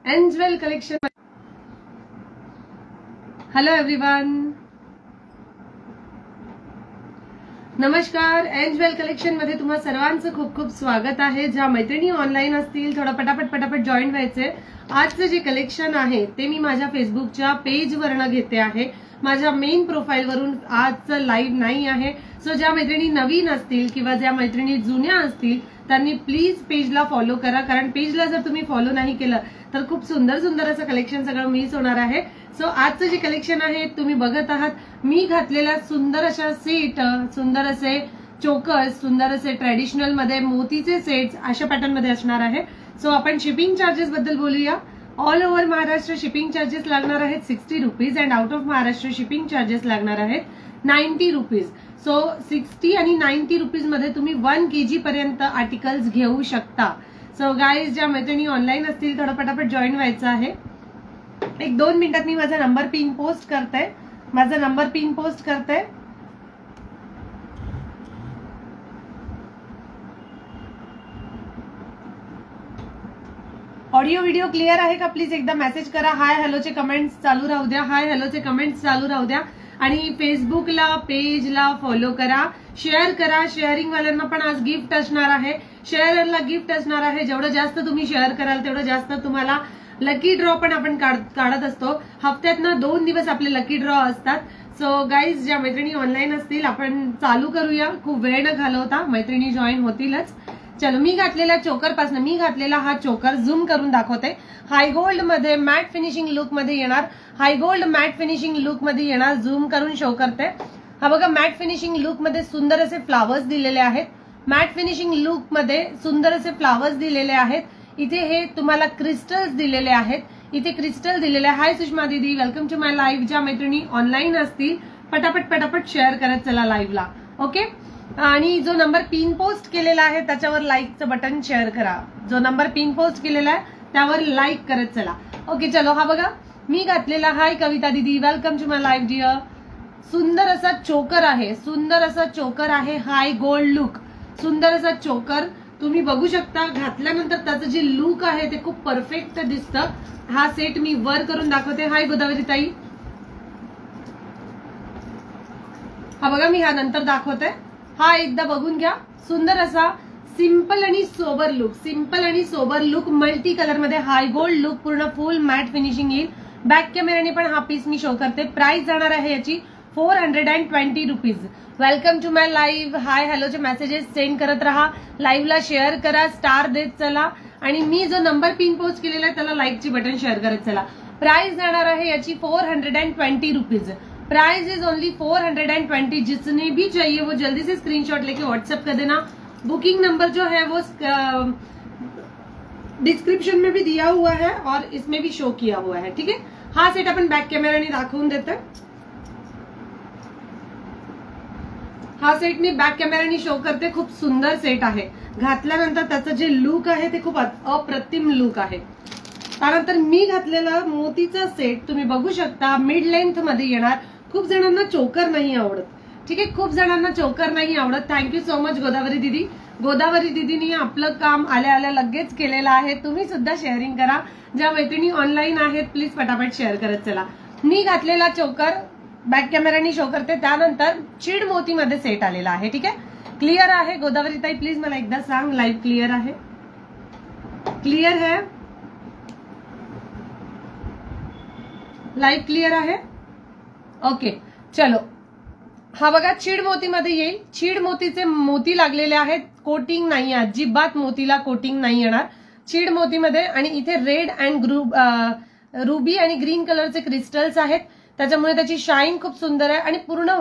एंजवेल collection. Hello everyone, नमस्कार। एंजवेल collection मध्ये तुम्हा सर्वांचं खूप खूप स्वागत आहे। ज्या मैत्रिणी ऑनलाईन असतील थोडं पटापट जॉईन व्हायचे। आजचं जे कलेक्शन आहे ते मी माझ्या फेसबुकच्या पेजवरनं घेते आहे, माझ्या मेन प्रोफाईल वरून आजचं लाईव्ह नाही आहे। सो ज्या मैत्रिणी नवीन असतील किंवा ज्या मैत्रिणी जुन्या असतील त्यांनी प्लीज पेजला फॉलो करा, कारण पेजला जर तुम्ही फॉलो नाही केलं तर खूप सुंदर सुंदर असं कलेक्शन सगळं मिस होणार आहे। सो आजचं जे कलेक्शन आहे तुम्ही बघत आहात, मी घातलेल्या सुंदर अशा सेट, सुंदर असे चोकर्स, सुंदर असे ट्रेडिशनल मध्ये मोतीचे सेट्स अशा पॅटर्न मध्ये असणार आहे। सो आपण शिपिंग चार्जेस बद्दल बोलूया। All over Maharashtra shipping charges लागणार आहेत 60 rupees and out of Maharashtra shipping charges लागणार आहेत 90 रुपीज। सो 60 आणि 90 रुपीज मध्ये तुम्ही 1 kg पर्यंत आर्टिकल्स घेऊ शकता। सो गाईज, ज्या मैत्रिणी ऑनलाईन असतील थोडं पटापट जॉईन व्हायचं आहे। 1-2 मिनिटात मी माझा नंबर पिन पोस्ट करते, माझा नंबर पिन पोस्ट करते। ऑडिओ व्हिडिओ क्लिअर आहे का? प्लीज एकदा मेसेज करा। हाय हॅलोचे कमेंट्स चालू राहू द्या, हाय हॅलोचे कमेंट्स चालू राहू द्या। आणि फेसबुकला पेजला फॉलो करा, शेअर करा। शेअरिंग वाल्यांना पण आज गिफ्ट असणार आहे, शेअरला गिफ्ट असणार आहे। जेवढं जास्त तुम्ही शेअर कराल तेवढं जास्त तुम्हाला लकी ड्रॉ पण आपण काढत असतो। हफ्त्यातनं 2 दिवस आपले लकी ड्रॉ असतात। सो गाईज, ज्या मैत्रिणी ऑनलाईन असतील आपण चालू करूया, खूप वेळ न घालवता, मैत्रिणी जॉईन होतीलच। चलो, मी घातलेल्या चोकर पासून, मी घातलेला हा चोकर झूम करून दाखवते। हाय गोल्ड मध्ये मॅट फिनिशिंग लुक मध्ये येणार, हाय गोल्ड मॅट फिनिशिंग लुक मध्ये येणार। झूम करून शो करते। हा बघा, मॅट फिनिशिंग लुक मध्ये सुंदर असे फ्लावर्स दिलेले आहेत। मॅट फिनिशिंग लुक मध्ये सुंदर असे फ्लावर्स दिलेले आहेत। इथे हे तुम्हाला क्रिस्टल्स दिलेले आहेत, इथे क्रिस्टल दिलेले आहे। हाय सुषमा दीदी, वेलकम टू माय लाईव्ह। ज्या मैत्रिणी ऑनलाईन असतील पटापट शेअर करत चला लाईव्हला, ओके। आणि जो नंबर पिन पोस्ट केलेला आहे त्याच्यावर लाईकचं बटन शेअर करा। जो नंबर पिन पोस्ट केलेला आहे त्यावर लाईक करत चला, ओके। चलो, हा बघा मी घातलेला, हाय कविता दीदी, welcome to my live dear. सुंदर असा चोकर आहे, सुंदर असा चोकर आहे, हाय गोल्ड लुक, सुंदर असा चोकर तुम्ही बघू शकता। घातल्यानंतर त्याचं जे लुक आहे ते खूप परफेक्ट दिसतं। हा सेट मी वर करून दाखवते। हाय गोदावरी ताई, हा बघा मी हा नंतर दाखवते। हा एकदा बघून घ्या। सुंदर असा सिंपल आणि सोबर लुक, सिंपल आणि सोबर लुक मल्टी कलर मध्ये हाय गोल्ड लुक, पूर्ण फुल मॅट फिनिशिंग येईल। बॅक कॅमेराने पण हा पीस मी शो करते। प्राइस जाणार आहे याची 420 rupees. Welcome to my live, hi हॅलोचे मेसेजेस सेंड करत राहा, लाईव्हला शेअर करा, स्टार देत चला। आणि मी जो नंबर पिन पोस्ट केलेला आहे त्याला लाईकची बटन शेअर करत चला। प्राइस जाणार आहे याची 420 रुपीज। Price is only 420। जिसने भी चाहिए वो जल्दी से स्क्रीनशॉट लेके व्हाट्सएप कर देना। बुकिंग नंबर जो है वो डिस्क्रिप्शन में भी दिया हुआ है और इसमें भी शो किया हुआ है, ठीक है। हा सेट आपण बॅक कॅमेराने दाखवून देतोय। हा सेट मी बॅक कॅमेराने शो करते। खूप सुंदर सेट आहे, घातल्यानंतर त्याचं जे लुक आहे ते खूप अप्रतिम लुक आहे। त्यानंतर मी घातलेला मोतीचा सेट तुम्ही बघू शकता, मिड लेंथ मध्ये येणार। खूप जणांना चोकर नाही आवडत, ठीक आहे, खूप जणांना चोकर नाही आवडत। थँक्यू सो मच गोदावरी दीदी। गोदावरी दीदीनी आपलं काम आल्या लगेच केलेलं आहे। तुम्ही सुद्धा शेअरिंग करा। ज्या मैत्रिणी ऑनलाईन आहेत प्लीज पटापट शेअर करत चला। मी घातलेला चोकर बॅक कॅमेराने शो करते। त्यानंतर चिड मोती मध्ये सेट आलेला आहे, ठीक आहे। क्लिअर आहे गोदावरी ताई? प्लीज मला एकदा सांग, लाईव्ह क्लिअर आहे? क्लिअर है? लाईव्ह क्लिअर आहे? ओके, चलो। हा बघा चीड मोती मध्ये येईल। चीड मोतीचे मोती लागलेले आहेत, कोटिंग नाही, अजिबात मोतीला कोटिंग नाही येणार चीड मोतीमध्ये। आणि इथे रेड अँड रुबी आणि ग्रीन कलरचे क्रिस्टल्स आहेत, त्याच्यामुळे त्याची शाईन खूप सुंदर आहे। आणि पूर्ण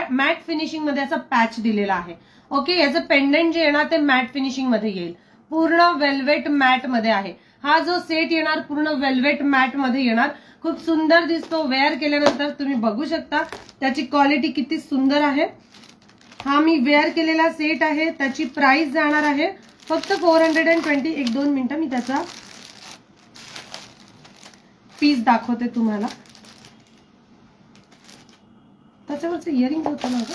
मॅट फिनिशिंग मध्ये असा पॅच दिलेला आहे, ओके। याचं पेंडंट जे येणार ते मॅट फिनिशिंग मध्ये येईल, पूर्ण वेल्वेट मॅट मध्ये आहे। हा जो सेट येणार पूर्ण वेल्वेट मॅट मध्ये येणार, खूप सुंदर दिसतो। वेअर केल्यानंतर तुम्ही बघू शकता त्याची क्वालिटी किती सुंदर आहे। हा मी वेअर केलेला सेट आहे, त्याची प्राइस जाणार आहे फक्त 420। 1-2 मिनिटं मी त्याचा पीस दाखवते तुम्हाला। त्याच्यावरचं इयरिंग होतं माझं,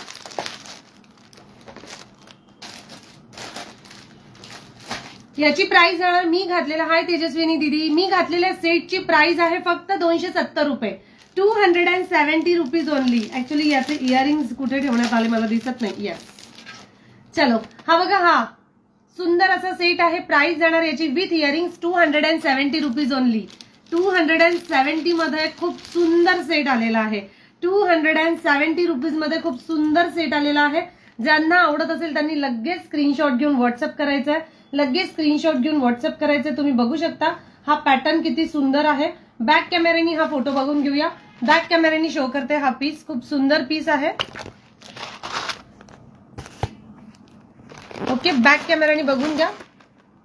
याची प्राइस जाणार, मी घातलेला, हाय तेजस्विनी दीदी, मी घातलेल्या सेटची प्राइस आहे फक्त 270 रुपये, 270 रुपीज ओनली. ऍक्च्युली याचे इयरिंग्स कुठे ठेवण्यात आले मला दिसत नाही. यस, चलो हा बघा, हा सुंदर असा सेट आहे. प्राइस जाणार याची विथ इयरिंग्स 270 रुपीज ओनली. 270 मध्ये खूप सुंदर सेट आलेला आहे. 270 रुपीज मध्ये खूप सुंदर सेट आलेला आहे. ज्यांना आवडत असेल त्यांनी लगेच स्क्रीनशॉट घेऊन व्हॉट्सअप करायचंय, लगेच स्क्रीनशॉट घेऊन व्हॉट्सअप करायचंय. तुम्ही बघू शकता हा पॅटर्न किती सुंदर आहे. बॅक कॅमेऱ्यानी हा फोटो बघून घेऊया. बॅक कॅमेऱ्यानी शो करते हा पीस, खूप सुंदर पीस आहे. ओके, बॅक कॅमेऱ्यानी बघून घ्या.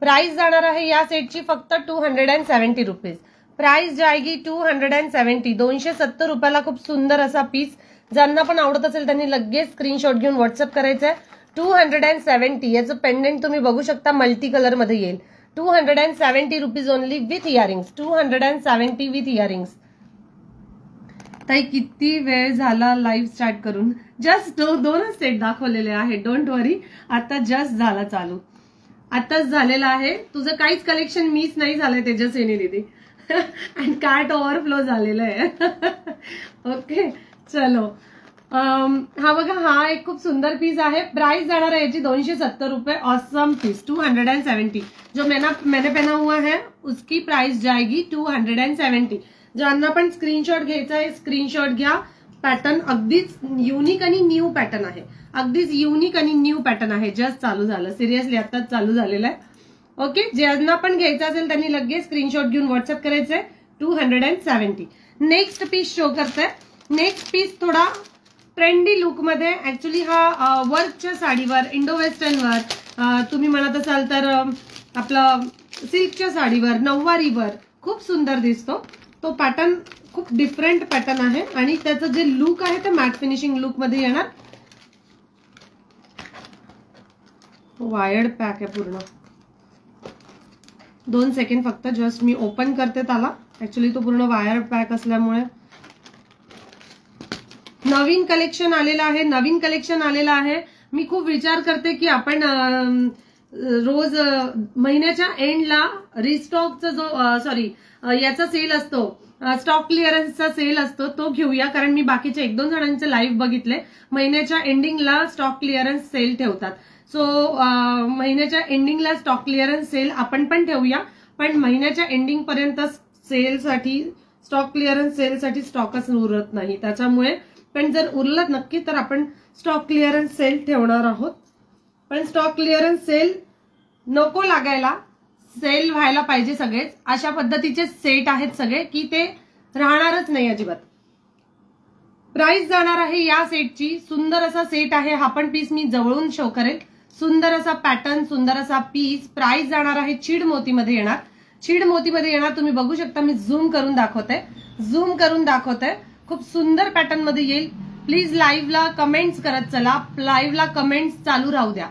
प्राइस जाणार आहे या सेटची फक्त 270 रुपीज. प्राइस जाएगी 270, 270 रुपयाला खूप सुंदर असा पीस. ज्यांना पण आवडत असेल त्यांनी लगेच स्क्रीनशॉट घेऊन व्हॉट्सअप करायचंय. 270 याचं पेंडेंट तुम्ही बघू शकता, मल्टी कलर मध्ये येईल. 270 rupees only with earrings. 270 with earrings. ताई किती वेळ झाला लाईव्ह स्टार्ट करून? जस्ट दोनच सेट दाखवलेले आहेत, डोंट वरी. आता जस्ट झाला चालू, आताच झालेला आहे. तुझं काहीच कलेक्शन मिस नाही झालंय तेजस्विनी दीदी. आणि कार्ट ओव्हरफ्लो झालेलं आहे. ओके, चलो. हा बघा, हा एक खूप सुंदर पीस आहे. प्राइस जाणार है याची 270 रुपए. Awesome piece 270. जो मैंने पहना हुआ है उसकी प्राइस जाएगी 270. ज्यांना पण स्क्रीनशॉट घ्यायचा आहे स्क्रीनशॉट घ्या. पॅटर्न अगदीच युनिक आणि न्यू पॅटर्न आहे. अगदीच युनिक आणि न्यू पॅटर्न आहे. जस्ट चालू झालं, सिरियसली आताच चालू झालेलं आहे. ओके, ज्यांना पण घ्यायचं असेल त्यांनी लगेच स्क्रीनशॉट घेऊन व्हॉट्सअप करायचंय. 270. नेक्स्ट पीस शो करते. नेक्स्ट पीस थोडा ट्रेंडी लुक मध्ये. ऍक्च्युली हा वर्कच्या साडीवर, इंडो वेस्टर्नवर, तुम्ही म्हणत असाल तर आपलं सिल्कच्या साडीवर, नऊवारीवर खूप सुंदर दिसतो. तो पॅटर्न खूप डिफरंट पॅटर्न आहे आणि त्याचं जे लुक आहे ते मॅट फिनिशिंग लुक मध्ये येणार. वायर्ड पॅक आहे पूर्ण. 2 सेकंड फक्त, जस्ट मी ओपन करते त्याला. ऍक्च्युली तो पूर्ण वायर पॅक असल्यामुळे. नवीन कलेक्शन आलेलं आहे, नवीन कलेक्शन आलेलं आहे. मी खूप विचार करते की आपण रोज महिन्याच्या एंडला रिस्टॉकचा जो याचा सेल असतो, स्टॉक क्लिअरन्सचा सेल असतो, तो घेऊया. कारण मी बाकीच्या 1-2 जणांचे लाईव्ह बघितले. महिन्याच्या एंडिंगला स्टॉक क्लिअरन्स सेल ठेवतात. सो महिन्याच्या एंडिंगला स्टॉक क्लिअरन्स सेल आपण पण ठेवूया. पण महिन्याच्या एंडिंग पर्यंत सेलसाठी, स्टॉक क्लिअरन्स सेलसाठी स्टॉकच उरत नाही. त्याच्यामुळे पण जर उरलं नक्की तर आपण स्टॉक क्लिअरन्स सेल ठेवणार आहोत. पण स्टॉक क्लिअरन्स सेल नको लागायला, सेल व्हायला पाहिजे सगळेच. अशा पद्धतीचे सेट आहेत सगळे की ते राहणारच नाही अजिबात. प्राइस जाणार आहे या सेटची, सुंदर असा सेट आहे. हा पण पीस मी जवळून शो करेल. सुंदर असा पॅटर्न, सुंदर असा पीस. प्राइस जाणार आहे चीड मोतीमध्ये येणार. चीड मोतीमध्ये येणार. तुम्ही बघू शकता, मी झूम करून दाखवते, झूम करून दाखवते. खूप सुंदर पॅटर्न मध्ये येईल. प्लीज लाईव्हला कमेंट्स करत चला, लाईव्हला कमेंट्स चालू राहू द्या.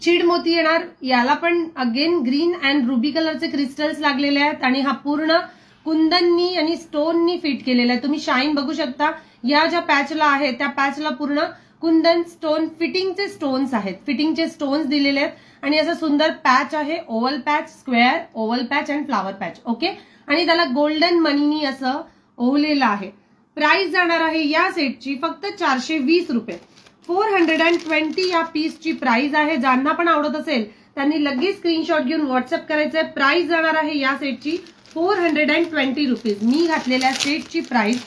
चीड मोती येणार. याला पण अगेन ग्रीन अँड रुबी कलरचे क्रिस्टल्स लागलेले आहेत आणि हा पूर्ण कुंदननी आणि स्टोननी फिट केलेला आहे. तुम्ही शाईन बघू शकता. या ज्या पॅचला आहे त्या पॅचला पूर्ण कुंदन स्टोन फिटिंगचे स्टोन्स आहेत, फिटिंगचे स्टोन्स दिलेले आहेत. आणि असं सुंदर पॅच आहे. Oval patch, square, oval patch and flower patch. Okay, आणि त्याला गोल्डन मनीनी असं ओवलेलं आहे. प्राइस जाणार आहे या सेटची फक्त 420 रुपये. 420 या पीसची प्राइस आहे. ज्यांना पण आवडत असेल त्यांनी लगेच स्क्रीनशॉट घेऊन व्हॉट्सअप करायचंय. प्राइस जाणार आहे या सेटची 420 रुपीज. मी घातलेल्या सेटची प्राइस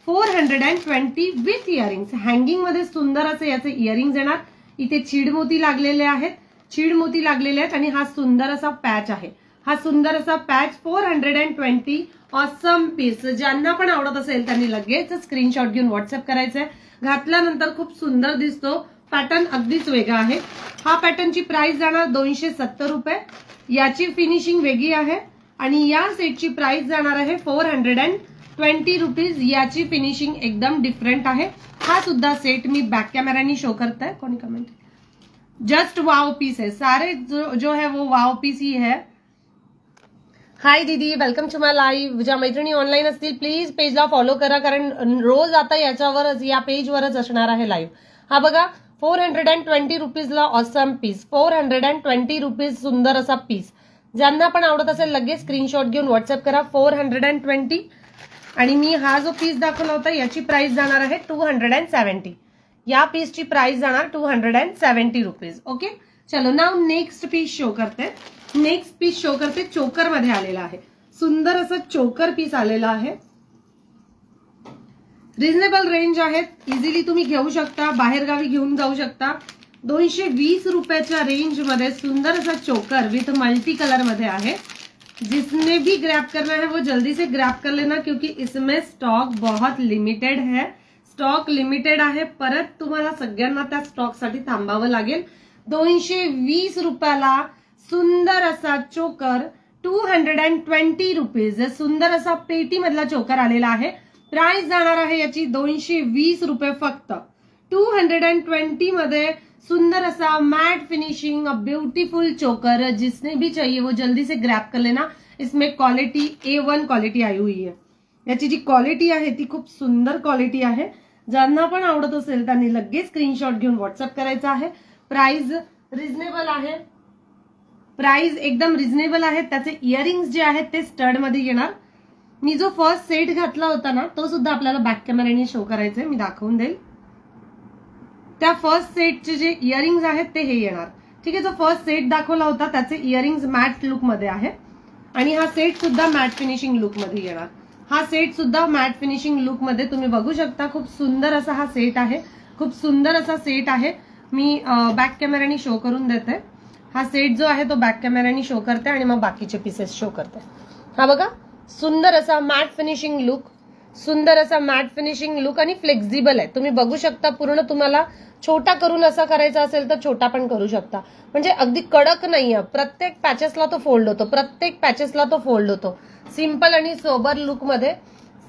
420 विथ इयरिंग्स. हँगिंग मध्ये सुंदर असे याचे इयरिंग्स येणार. इथे चीडमोती लागलेले आहेत, चीडमोती लागलेले आहेत आणि हा सुंदर असा पॅच आहे. हा सुंदर असा पॅच 420. Awesome piece. ज्यांना पण आवडत असेल त्यांनी लगेच स्क्रीनशॉट घेऊन व्हॉट्सअप करायचंय. घातल्यानंतर खूप सुंदर दिसतो. पॅटर्न अगदीच वेगळा आहे. हा पॅटर्नची प्राइस जाणार 270 रुपये. याची फिनिशिंग वेगळी आहे आणि या सेटची प्राइस जाणार आहे 420 रुपीज. याची फिनिशिंग एकदम डिफरंट आहे. हा सुद्धा सेट मी बॅक कॅमेरानी शो करताय. कोणी कमेंट? जस्ट वाव पीस है सारे, जो है वो वाव पीस ही है. हाय दीदी, वेलकम टू माय लाईव्ह. ज्या मैत्रिणी ऑनलाईन असतील प्लीज पेजला फॉलो करा, कारण रोज आता याच्यावरच, या पेजवरच असणार आहे लाईव्ह. हा बघा 420 रुपीजला ऑसम पीस, 420 रुपीज सुंदर असा पीस. ज्यांना पण आवडत असेल लगेच स्क्रीनशॉट घेऊन व्हॉट्सअप करा. 420. आणि मी हा जो पीस दाखवला होता याची प्राइस जाणार आहे 270. या पीसची प्राइस जाणार 270 रुपीज. ओके, चलो नाव नेक्स्ट पीस शो करते. नेक्स्ट पीस शो करते, चोकर मध्ये आलेला आहे. सुंदर असं चोकर पीस आलेला आहे. रिझनेबल रेंज आहेत, इझिली तुम्ही घेऊ शकता, बाहेरगावी घेऊन जाऊ शकता. 220 रुपयाच्या रेंज मध्ये सुंदर असा चोकर विथ मल्टी कलर मध्ये आहे. जिसने भी ग्रैब करना है वो जल्दी से ग्रैब कर लेना, क्योंकि इसमें स्टॉक बहुत लिमिटेड है. स्टॉक लिमिटेड आहे, परत तुम्हाला सगळ्यांना त्या स्टॉक साठी थांबावं लागेल. 220 रुपयाला सुंदर असा चोकर, 220 रुपीज. सुंदर असा पेटी मधला चोकर आलेला आहे. प्राइस जाणार आहे याची 220 रुपये फक्त. 220 मध्ये सुंदर असा मैट फिनिशिंग ब्यूटीफुल चोकर. जिसने भी चाहिए वो जल्दी से ग्रैब कर लेना. इसमें क्वालिटी A1 क्वालिटी आई हुई है. याची जी क्वालिटी आहे ती खूप सुंदर क्वालिटी आहे. ज्यांना पण आवडत असेल त्यांनी लगेच स्क्रीनशॉट घेऊन व्हॉट्सअप करायचा आहे. प्राइस रिझनेबल आहे, प्राइस एकदम रिझनेबल आहे. त्याचे इयरिंग्स जे आहेत ते स्टड मध्ये येणार. मी जो फर्स्ट सेट घातला होता ना तो सुद्धा आपल्याला बॅक कॅमेऱ्याने शो करायचंय, मी दाखवून देईल. त्या फर्स्ट सेटचे जे इयरिंग्स आहेत ते हे येणार. ठीक आहे, जो फर्स्ट सेट दाखवला होता त्याचे इयरिंग्स मॅट लुक मध्ये आहे. आणि हा सेट सुद्धा मॅट फिनिशिंग लुक मध्ये येणार. हा सेट सुद्धा मॅट फिनिशिंग लुक मध्ये तुम्ही बघू शकता. खूप सुंदर असा हा सेट आहे, खूप सुंदर असा सेट आहे. मी बॅक कॅमेऱ्याने शो करून देते. हा सेट जो आहे तो बॅक कॅमेऱ्याने शो करते आणि मग बाकीचे पीसेस शो करते. हा बघा, सुंदर असा मॅट फिनिशिंग लुक, सुंदर असा मॅट फिनिशिंग लुक आणि फ्लेक्झिबल आहे. तुम्ही बघू शकता. पूर्ण तुम्हाला छोटा करून असा करायचा असेल तर छोटा पण करू शकता. म्हणजे अगदी कडक नाहीये. प्रत्येक पॅचेसला तो फोल्ड होतो, प्रत्येक पॅचेसला तो फोल्ड होतो. सिंपल आणि सोबर लुक मध्ये,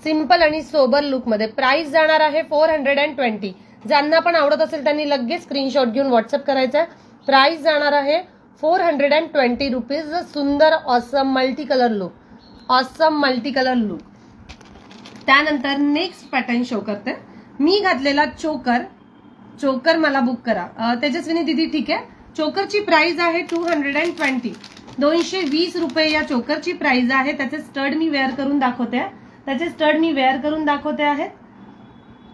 सिंपल आणि सोबर लुक मध्ये. प्राइस जाणार आहे 420. ज्यांना पण आवडत असेल त्यांनी लगेच स्क्रीनशॉट घेऊन व्हॉट्सअप करायचा. प्राइस जाणार आहे 420 रुपीज. सुंदर awesome multi colour look, awesome multi colour look. त्यानंतर नेक्स्ट पॅटर्न शो करते. मी घातलेला चोकर, चोकर मला बुक करा. तेजस्विनी दीदी ठीक आहे. चोकरची प्राइस आहे 220. 220 रुपये या चोकरची प्राइस आहे. त्याचे स्टड मी वेअर करून दाखवते, त्याचे स्टड मी वेअर करून दाखवते आहेत.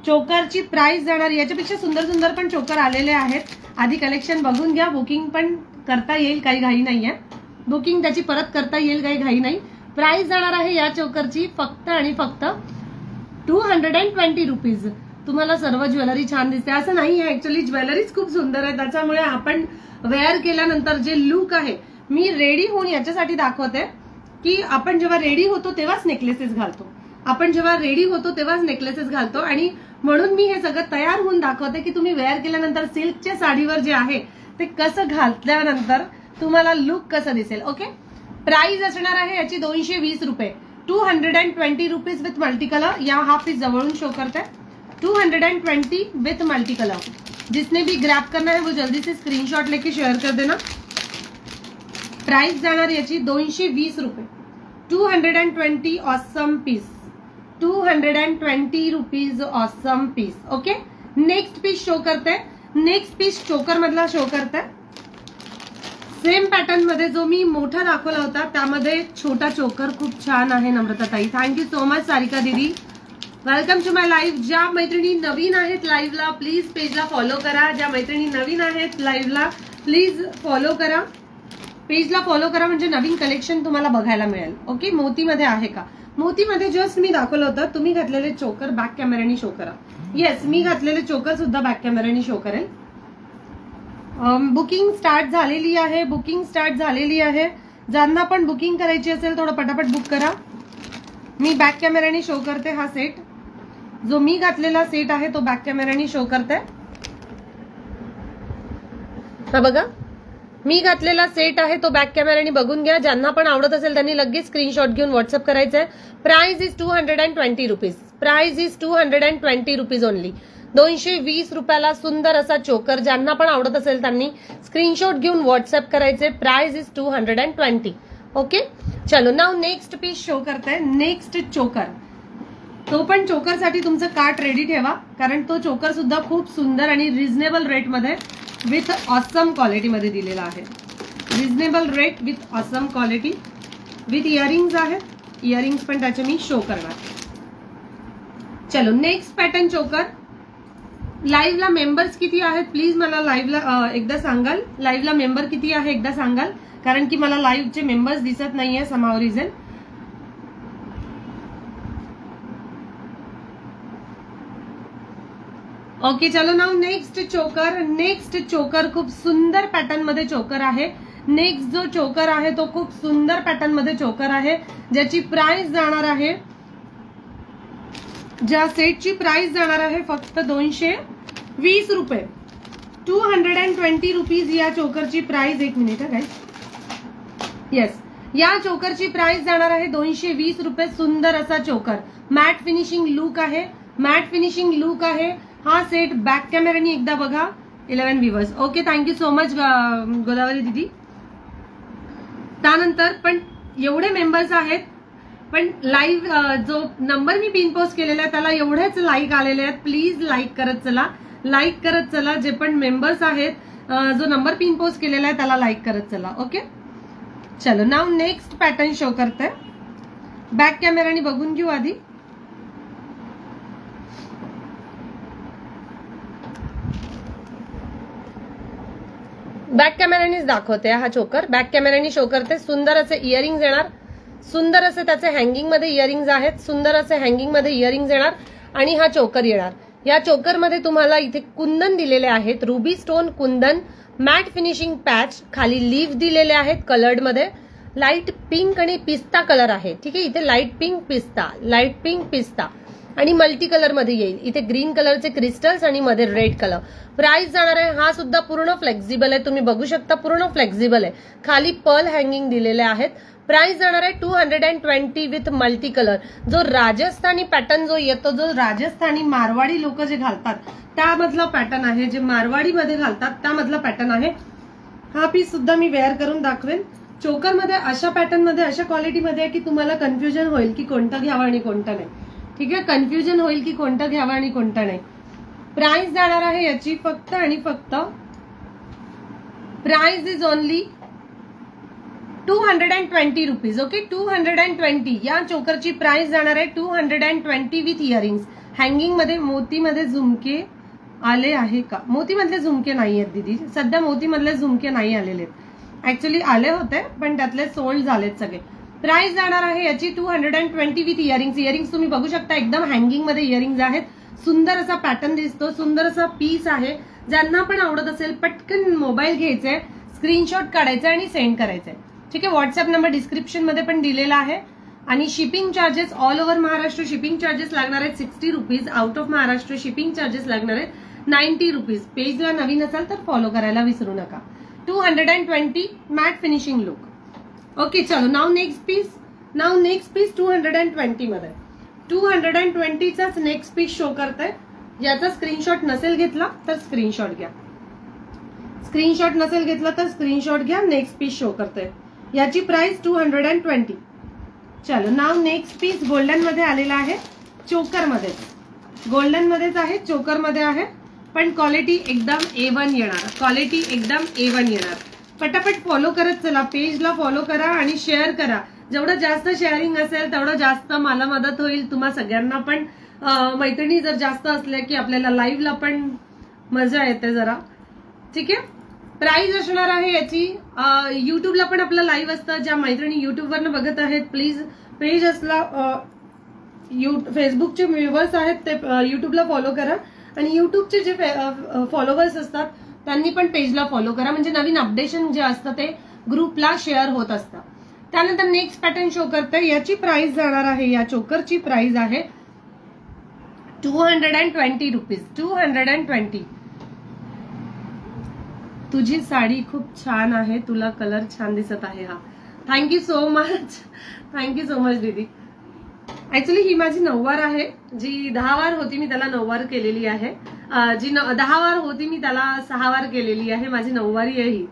चोकरची प्राइस जाणार, याच्यापेक्षा सुंदर सुंदर पण चोकर आलेले आहेत. आधी कलेक्शन बघून घ्या, बुकिंग पण करता येईल, काही घाई नाहीये. बुकिंग त्याची परत करता येईल, काही घाई नाही. प्राइस जाणार आहे या चोकरची फक्त आणि फक्त 220 रुपीज. तुम्हाला सर्व ज्वेलरी छान दिसते असं नाही आहे, ऍक्च्युअली ज्वेलरीज खूप सुंदर आहे. त्याच्यामुळे आपण वेअर केल्यानंतर जे लुक आहे, मी रेडी होऊन याच्यासाठी दाखवते की आपण जेव्हा रेडी होतो तेव्हाच नेकलेसेस घालतो, आपण जेव्हा रेडी होतो तेव्हाच नेकलेसेस घालतो. आणि म्हणून मी हे सगळं तयार होऊन दाखवते की तुम्ही वेअर केल्यानंतर सिल्कच्या साडीवर जे आहे ते कसं घातल्यानंतर तुम्हाला लुक कसं दिसेल. ओके, प्राइस असणार आहे याची 220 रुपये. 220 रुपीज विथ मल्टी कलर. या हा पीस जवळून शो करते. 220 विथ मल्टी कलर. जिसने भी ग्रैब करना है वो जल्दी से स्क्रीनशॉट लेके शेयर कर देना. प्राइस जाणार याची 220 रुपये. 220 awesome piece, 220 rupees awesome piece. Okay, next piece show करते. नेक्स्ट पीस चोकर मधला शो करते. सेम पॅटर्न मध्ये जो मी मोठा दाखवला होता त्यामध्ये छोटा चोकर खूप छान आहे. नम्रता ताई, थँक्यू सो मच. सारिका दीदी, वेलकम टू माय लाईव्ह. ज्या मैत्रिणी नवीन आहेत लाईव्हला प्लीज पेजला फॉलो करा. ज्या मैत्रिणी नवीन आहेत लाईव्हला प्लीज फॉलो करा, पेजला फॉलो करा, म्हणजे नवीन कलेक्शन तुम्हाला बघायला मिळेल. ओके, मोतीमध्ये आहे का? मोतीमध्ये जस्ट मी दाखवलं होतं. तुम्ही घातलेले चोकर बॅक कॅमेऱ्याने शो करा. येस, मी घातलेले चोकर सुद्धा बॅक कॅमेऱ्याने शो करेल. बुकिंग स्टार्ट झालेली आहे, बुकिंग स्टार्ट झालेली आहे. ज्यांना पण बुकिंग करायची असेल थोडं पटापट बुक करा. मी बॅक कॅमेऱ्याने शो करते. हा सेट जो मी घातलेला सेट आहे तो बॅक कॅमेऱ्याने शो करते. हा बघा, मी घातलेला सेट आहे तो बॅक कॅमेऱ्याने बघून घ्या. ज्यांना पण आवडत असेल त्यांनी लगेच स्क्रीनशॉट घेऊन व्हॉट्सअप करायचंय. Price is 220 rupees. Price is 220 rupees only. 220 रुपयाला सुंदर असा चोकर. ज्यांना पण आवडत असेल त्यांनी स्क्रीनशॉट घेऊन व्हॉट्सअप करायचे. Price is 220. ओके, चलो नाउ नेक्स्ट पीस शो करते. नेक्स्ट चोकर तो पण चोकरसाठी तुमचं कार्ट रेडी ठेवा, कारण तो चोकर सुद्धा खूप सुंदर आणि रिझनेबल रेटमध्ये विथ ऑसम क्वालिटीमध्ये दिलेला आहे. Reasonable rate with awesome quality with earrings आहेत. इयरिंग्स पण त्याचे मी शो करणार. चलो नेक्स्ट पॅटर्न चोकर. लाईव्हला मेंबर्स किती आहेत प्लीज मला लाईव्हला एकदा सांगाल. लाईव्हला मेंबर किती आहे एकदा सांगाल, कारण की मला लाईव्हचे मेंबर्स दिसत नाहीये समहाव रिझन. ओके चलो नाउ नेक्स्ट चोकर. नेक्स्ट चोकर खूप सुंदर पॅटर्न मध्ये चोकर आहे. नेक्स्ट जो चोकर आहे तो खूप सुंदर पॅटर्न मध्ये चोकर आहे, ज्याची प्राइस जाणार आहे, ज्या सेटची प्राइस जाणार आहे फक्त 220 रुपये. 220 रुपीज या चोकरची प्राइस. एक मिनिट आहे येस, या चोकरची प्राइस जाणार आहे 220 रुपये. सुंदर असा चोकर, मॅट फिनिशिंग लुक आहे, मॅट फिनिशिंग लुक आहे. हा सेट बॅक कॅमेरानी एकदा बघा. 11 viewers. Okay thank you so much Godavari दीदी. त्यानंतर पण एवढे मेंबर्स आहेत, पण लाईव्ह जो नंबर मी पिन पोस्ट केलेला आहे त्याला एवढेच लाईक आलेले आहेत. प्लीज लाईक करत चला, लाईक करत चला. जे पण मेंबर्स आहेत, जो नंबर पिन पोस्ट केलेला आहे त्याला लाईक करत चला. ओके चलो नाउ नेक्स्ट पॅटर्न शो करते. बॅक कॅमेरानी बघून घेऊ आधी. बॅक कॅमेरानीच दाखवते हा चोकर. बॅक कॅमेरानी शो करते. सुंदर असे इयरिंग्स येणार, सुंदर असे त्याचे हँगिंग मध्ये इयरिंग्स आहेत, सुंदर असे हँगिंग मध्ये इयरिंग्स येणार आणि हा चोकर येणार. या चोकर मध्ये तुम्हाला इथे कुंदन दिलेले आहेत, रुबी स्टोन कुंदन, मॅट फिनिशिंग पॅच, खाली लीफ दिलेले आहेत कलर्ड मध्ये. लाईट पिंक आणि पिस्ता कलर आहे. ठीक आहे, इथे लाईट पिंक पिस्ता, लाईट पिंक पिस्ता आणि मल्टी कलर मध्ये येईल. इथे ग्रीन कलरचे क्रिस्टल्स आणि मध्ये रेड कलर. प्राइस जाणार आहे, हा सुद्धा पूर्ण फ्लेक्झिबल आहे, तुम्ही बघू शकता पूर्ण फ्लेक्झिबल आहे. खाली पर्ल हँगिंग दिलेले आहेत. प्राइस जाणार आहे 220 विथ मल्टी कलर. जो राजस्थानी पॅटर्न जो येतो, जो राजस्थानी मारवाडी लोक जे घालतात त्यामधला पॅटर्न आहे, जे मारवाडी मध्ये घालतात त्यामधला पॅटर्न आहे. हा पीस सुद्धा मी वेअर करून दाखवेन. चोकर मध्ये अशा पॅटर्न मध्ये, अशा क्वालिटी मध्ये आहे की तुम्हाला कन्फ्युजन होईल की कोणतं घ्यावं आणि कोणतं नाही. ठीक आहे, कन्फ्युजन होईल की कोणतं घ्यावं आणि कोणतं नाही. प्राइस जाणार आहे याची फक्त आणि फक्त, price is only 220 rupees. Okay 220. या चोकरची प्राइस जाणार आहे 220 विथ इयरिंग्स. हँगिंग मध्ये मोतीमध्ये झुमके आले आहे का? मोतीमधले झुमके नाही आहेत दीदी, सध्या मोतीमधले झुमके नाही आलेले आहेत. ऍक्च्युली आले होते पण त्यातले सोल्ड झालेत सगळे. प्राइस जाणार आहे याची 220 विथ इयरिंग्स. इयरिंग्स तुम्ही बघू शकता एकदम हँगिंग मध्ये इयरिंग्स आहेत. सुंदर असा पॅटर्न दिसतो, सुंदर असा पीस आहे. ज्यांना पण आवडत असेल पटकन मोबाईल घ्यायचे, स्क्रीनशॉट काढायचा आणि सेंड करायचे. ठीक आहे, व्हॉट्सअप नंबर डिस्क्रिप्शन मध्ये पण दिलेला आहे. आणि shipping charges all over Maharashtra shipping charges लागणार आहेत 60 rupees. Out of Maharashtra shipping charges लागणार आहेत 90 रुपीज. पेजला नवीन असाल तर फॉलो करायला विसरू नका. 220 मॅट फिनिशिंग लुक. ओके चलो now next piece. Now next piece 220 मध्ये, 220 चाच नेक्स्ट पीस शो करताय. याचा स्क्रीनशॉट नसेल घेतला तर स्क्रीनशॉट घ्या, स्क्रीनशॉट नसेल घेतला तर स्क्रीनशॉट घ्या. नेक्स्ट पीस शो करताय, याची प्राइस 220. चलो नाउ नेक्स्ट पीस गोल्डन मध्ये आलेला आहे. चोकर मध्ये, गोल्डन मध्येच आहे, चोकर मध्ये आहे, पण क्वालिटी एकदम A1 येणार, क्वालिटी एकदम A1 येणार. पटापट फॉलो करत चला, पेजला फॉलो करा आणि शेअर करा. जेवढं जास्त शेअरिंग असेल तेवढं जास्त मला मदत होईल. तुम्हा सगळ्यांना पण मैत्रिणी जर जास्त असल्या की आपल्याला लाईव्हला पण मजा येते जरा. ठीक आहे, प्राइस असणार आहे याची. युट्यूबला पण आपलं लाईव्ह असतं. ज्या मैत्रिणी युट्यूबवरनं बघत आहेत प्लीज पेज असला, फेसबुकचे व्ह्युअर्स आहेत ते युट्यूबला फॉलो करा आणि युट्यूबचे जे फॉलोवर्स असतात त्यांनी पण पेजला फॉलो करा, म्हणजे नवीन अपडेशन जे असतं ते ग्रुपला शेअर होत असतं. त्यानंतर नेक्स्ट पॅटर्न शो करते. याची प्राइस जाणार आहे, या चोकरची प्राइस आहे 220 रुपीज. 220. तुझी साडी खूप छान आहे, तुला कलर छान दिसत आहे. हा thank you so much, thank you so much दीदी. ऍक्च्युली ही माझी 9 वार आहे. जी 10 वार होती मी त्याला 9 वार केलेली आहे. जी 10 वार होती मी त्याला 6 वार केलेली आहे. माझी 9 वारी आहे ही.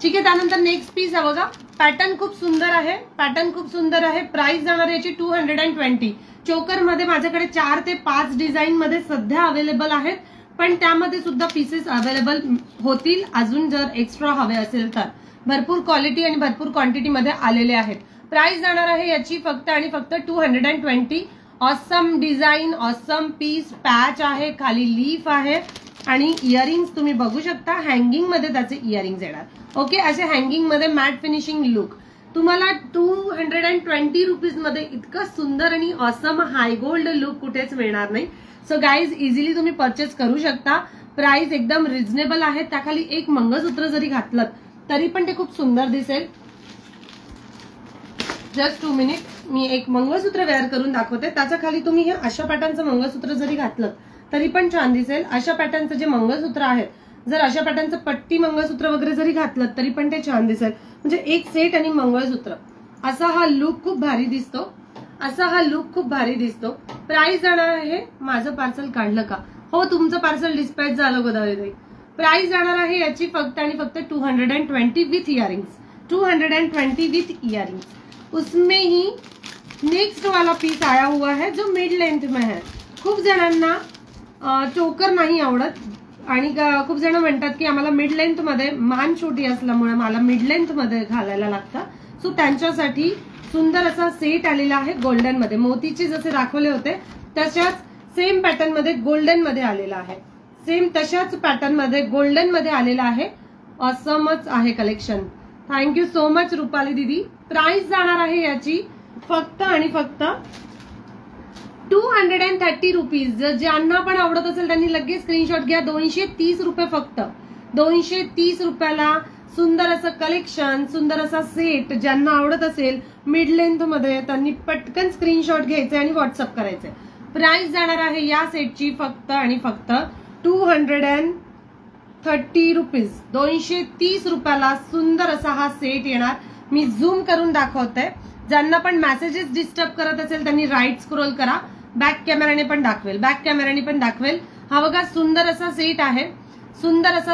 ठीक आहे, त्यानंतर नेक्स्ट पीस आहे बघा. पॅटर्न खूप सुंदर आहे, पॅटर्न खूप सुंदर आहे. प्राइस जाणार याची 220. चोकर मध्ये माझ्याकडे 4 ते 5 डिझाईन मध्ये सध्या अवेलेबल आहेत, पण त्यामध्ये सुद्धा पीसेस अवेलेबल होतील अजून जर एक्स्ट्रा हवे असेल तर. भरपूर क्वालिटी आणि भरपूर क्वांटिटी मध्ये आलेले आहेत. प्राइस जाणार आहे याची फक्त आणि फक्त 220. Awesome design, awesome piece, patch आहे, खाली लीफ आहे आणि इयरिंग्स तुम्ही बघू शकता. हँगिंग मध्ये त्याचे इयरिंग्स येणार. ओके, असे हँगिंग मध्ये मॅट फिनिशिंग लुक तुम्हाला 220 रुपीज मध्ये इतका सुंदर आणि ऑसम हाय गोल्ड लुक कुठेच मिळणार नाही. सो गाईज इझिली तुम्ही परचेस करू शकता. प्राइस एकदम रिझनेबल आहे. त्याखाली एक मंगळसूत्र जरी घातलं तरी पण ते खूप सुंदर दिसेल. जस्ट 2 मिनिट, मी एक मंगळसूत्र वेअर करून दाखवते. त्याच्या खाली तुम्ही हे अशा पॅटर्नचं मंगळसूत्र जरी घातलं तरी पण छान दिसेल. अशा पॅटर्नचं जे मंगळसूत्र आहेत, जर अशा पॅटर्नचं पट्टी मंगळसूत्र वगैरे जरी घातलं तरी पण ते छान दिसेल. म्हणजे एक सेट आणि मंगळसूत्र असा हा लुक खूप भारी दिसतो. प्राइस जाणार आहे, माझं पार्सल काढलं का? हो, तुमचं पार्सल डिस्पॅच झालं गोदावरी. प्राइस जाणार आहे याची फक्त आणि फक्त 220 विथ इयरिंग्स. 220 with earrings. उसमें ही नेक्स्ट वाला पीस आया हुआ है जो मिड लेंथ में है. खूप जणांना चोकर नाही आवडत आणि खूप जण म्हणतात की आम्हाला मिड लेंथ मध्ये मान छोटी असल्यामुळे मला मिड लेंथ मध्ये घालायला लागतं. सो त्यांच्यासाठी सुंदर असा सेट आलेला आहे गोल्डन मध्ये. मोतीचे जसे दाखवले होते तशाच सेम पॅटर्न मध्ये गोल्डन मध्ये आलेला आहे. सेम तशाच पॅटर्न मध्ये गोल्डन मध्ये आलेला आहे. ऑसमच आहे collection. Thank you so much Rupali दीदी. प्राइस जाणार आहे याची फक्त आणि फक्त 230 रुपीज. जर ज्यांना पण आवडत असेल त्यांनी लगेच स्क्रीनशॉट घ्या. 230 रुपये फक्त. 230 रुपयाला सुंदर असं कलेक्शन, सुंदर असा सेट ज्यांना आवडत असेल मिड लेंथ मध्ये त्यांनी पटकन स्क्रीनशॉट घ्यायचे आणि व्हॉट्सअप करायचे. प्राइस जाणार आहे या सेटची फक्त आणि फक्त 230 रुपीज. 230 रुपयाला सुंदर असा हा सेट येणार. मी झूम करून दाखवते. ज्यांना पण मेसेजेस डिस्टर्ब करत असेल त्यांनी राईट स्क्रोल करा. बॅक कॅमेराने पण दाखवेल. हा बघा सुंदर असा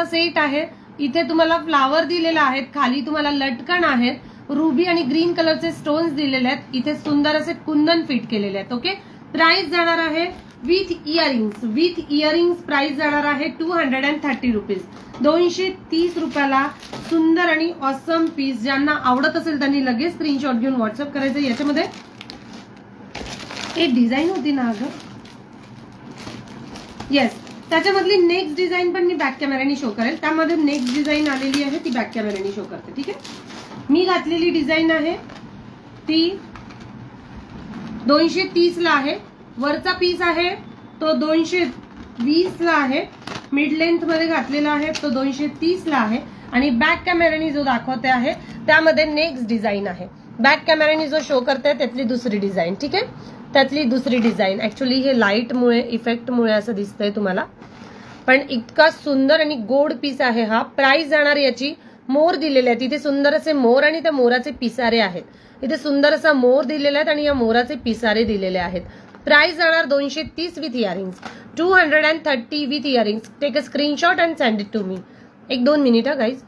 सेट आहे. इथे तुम्हाला फ्लावर दिलेला आहेत, खाली तुम्हाला लटकन आहेत, रुबी आणि ग्रीन कलरचे स्टोन्स दिलेले आहेत. इथे सुंदर असे कुंदन फिट केलेले आहेत. ओके, प्राइस जाणार आहे विथ इयरिंग्स. प्राइस जाणार आहे 230 रुपीज. 230 रुपयाला सुंदर आणि ऑसम पीस. ज्यांना आवडत असेल त्यांनी लगेच स्क्रीनशॉट घेऊन व्हॉट्सअप करायचं. याच्यामध्ये एक डिझाईन होती ना अगं, येस, त्याच्यामधली नेक्स्ट डिझाईन पण मी बॅक कॅमेराने शो करेल. त्यामध्ये नेक्स्ट डिझाईन आलेली आहे ती बॅक कॅमेराने शो करते. ठीक आहे, मी घातलेली डिझाईन आहे ती 230 ला आहे. वरचा पीस आहे तो 220 ला आहे. मिड लेंथ मध्ये घातलेला आहे तो 230 ला आहे. आणि बॅक कॅमेराने जो दाखवते आहे त्यामध्ये नेक्स्ट डिझाईन आहे. बॅक कॅमेराने जो शो करते त्यातली दुसरी डिझाईन. ठीक आहे, त्यातली दुसरी डिझाईन. ऍक्च्युली हे लाईटमुळे, इफेक्टमुळे असं दिसतंय तुम्हाला, पण इतका सुंदर आणि गोड पीस आहे हा. प्राइस जाणार याची, मोर दिलेले आहेत इथे, सुंदर असे मोर आणि त्या मोराचे पिसारे आहेत. इथे सुंदर असा मोर दिलेला आहेत आणि या मोराचे पिसारे दिलेले आहेत. प्राइस जाणार 230 with earrings. 230 with earrings. Take a screenshot and send it to me. 1-2 minute हा गाईज.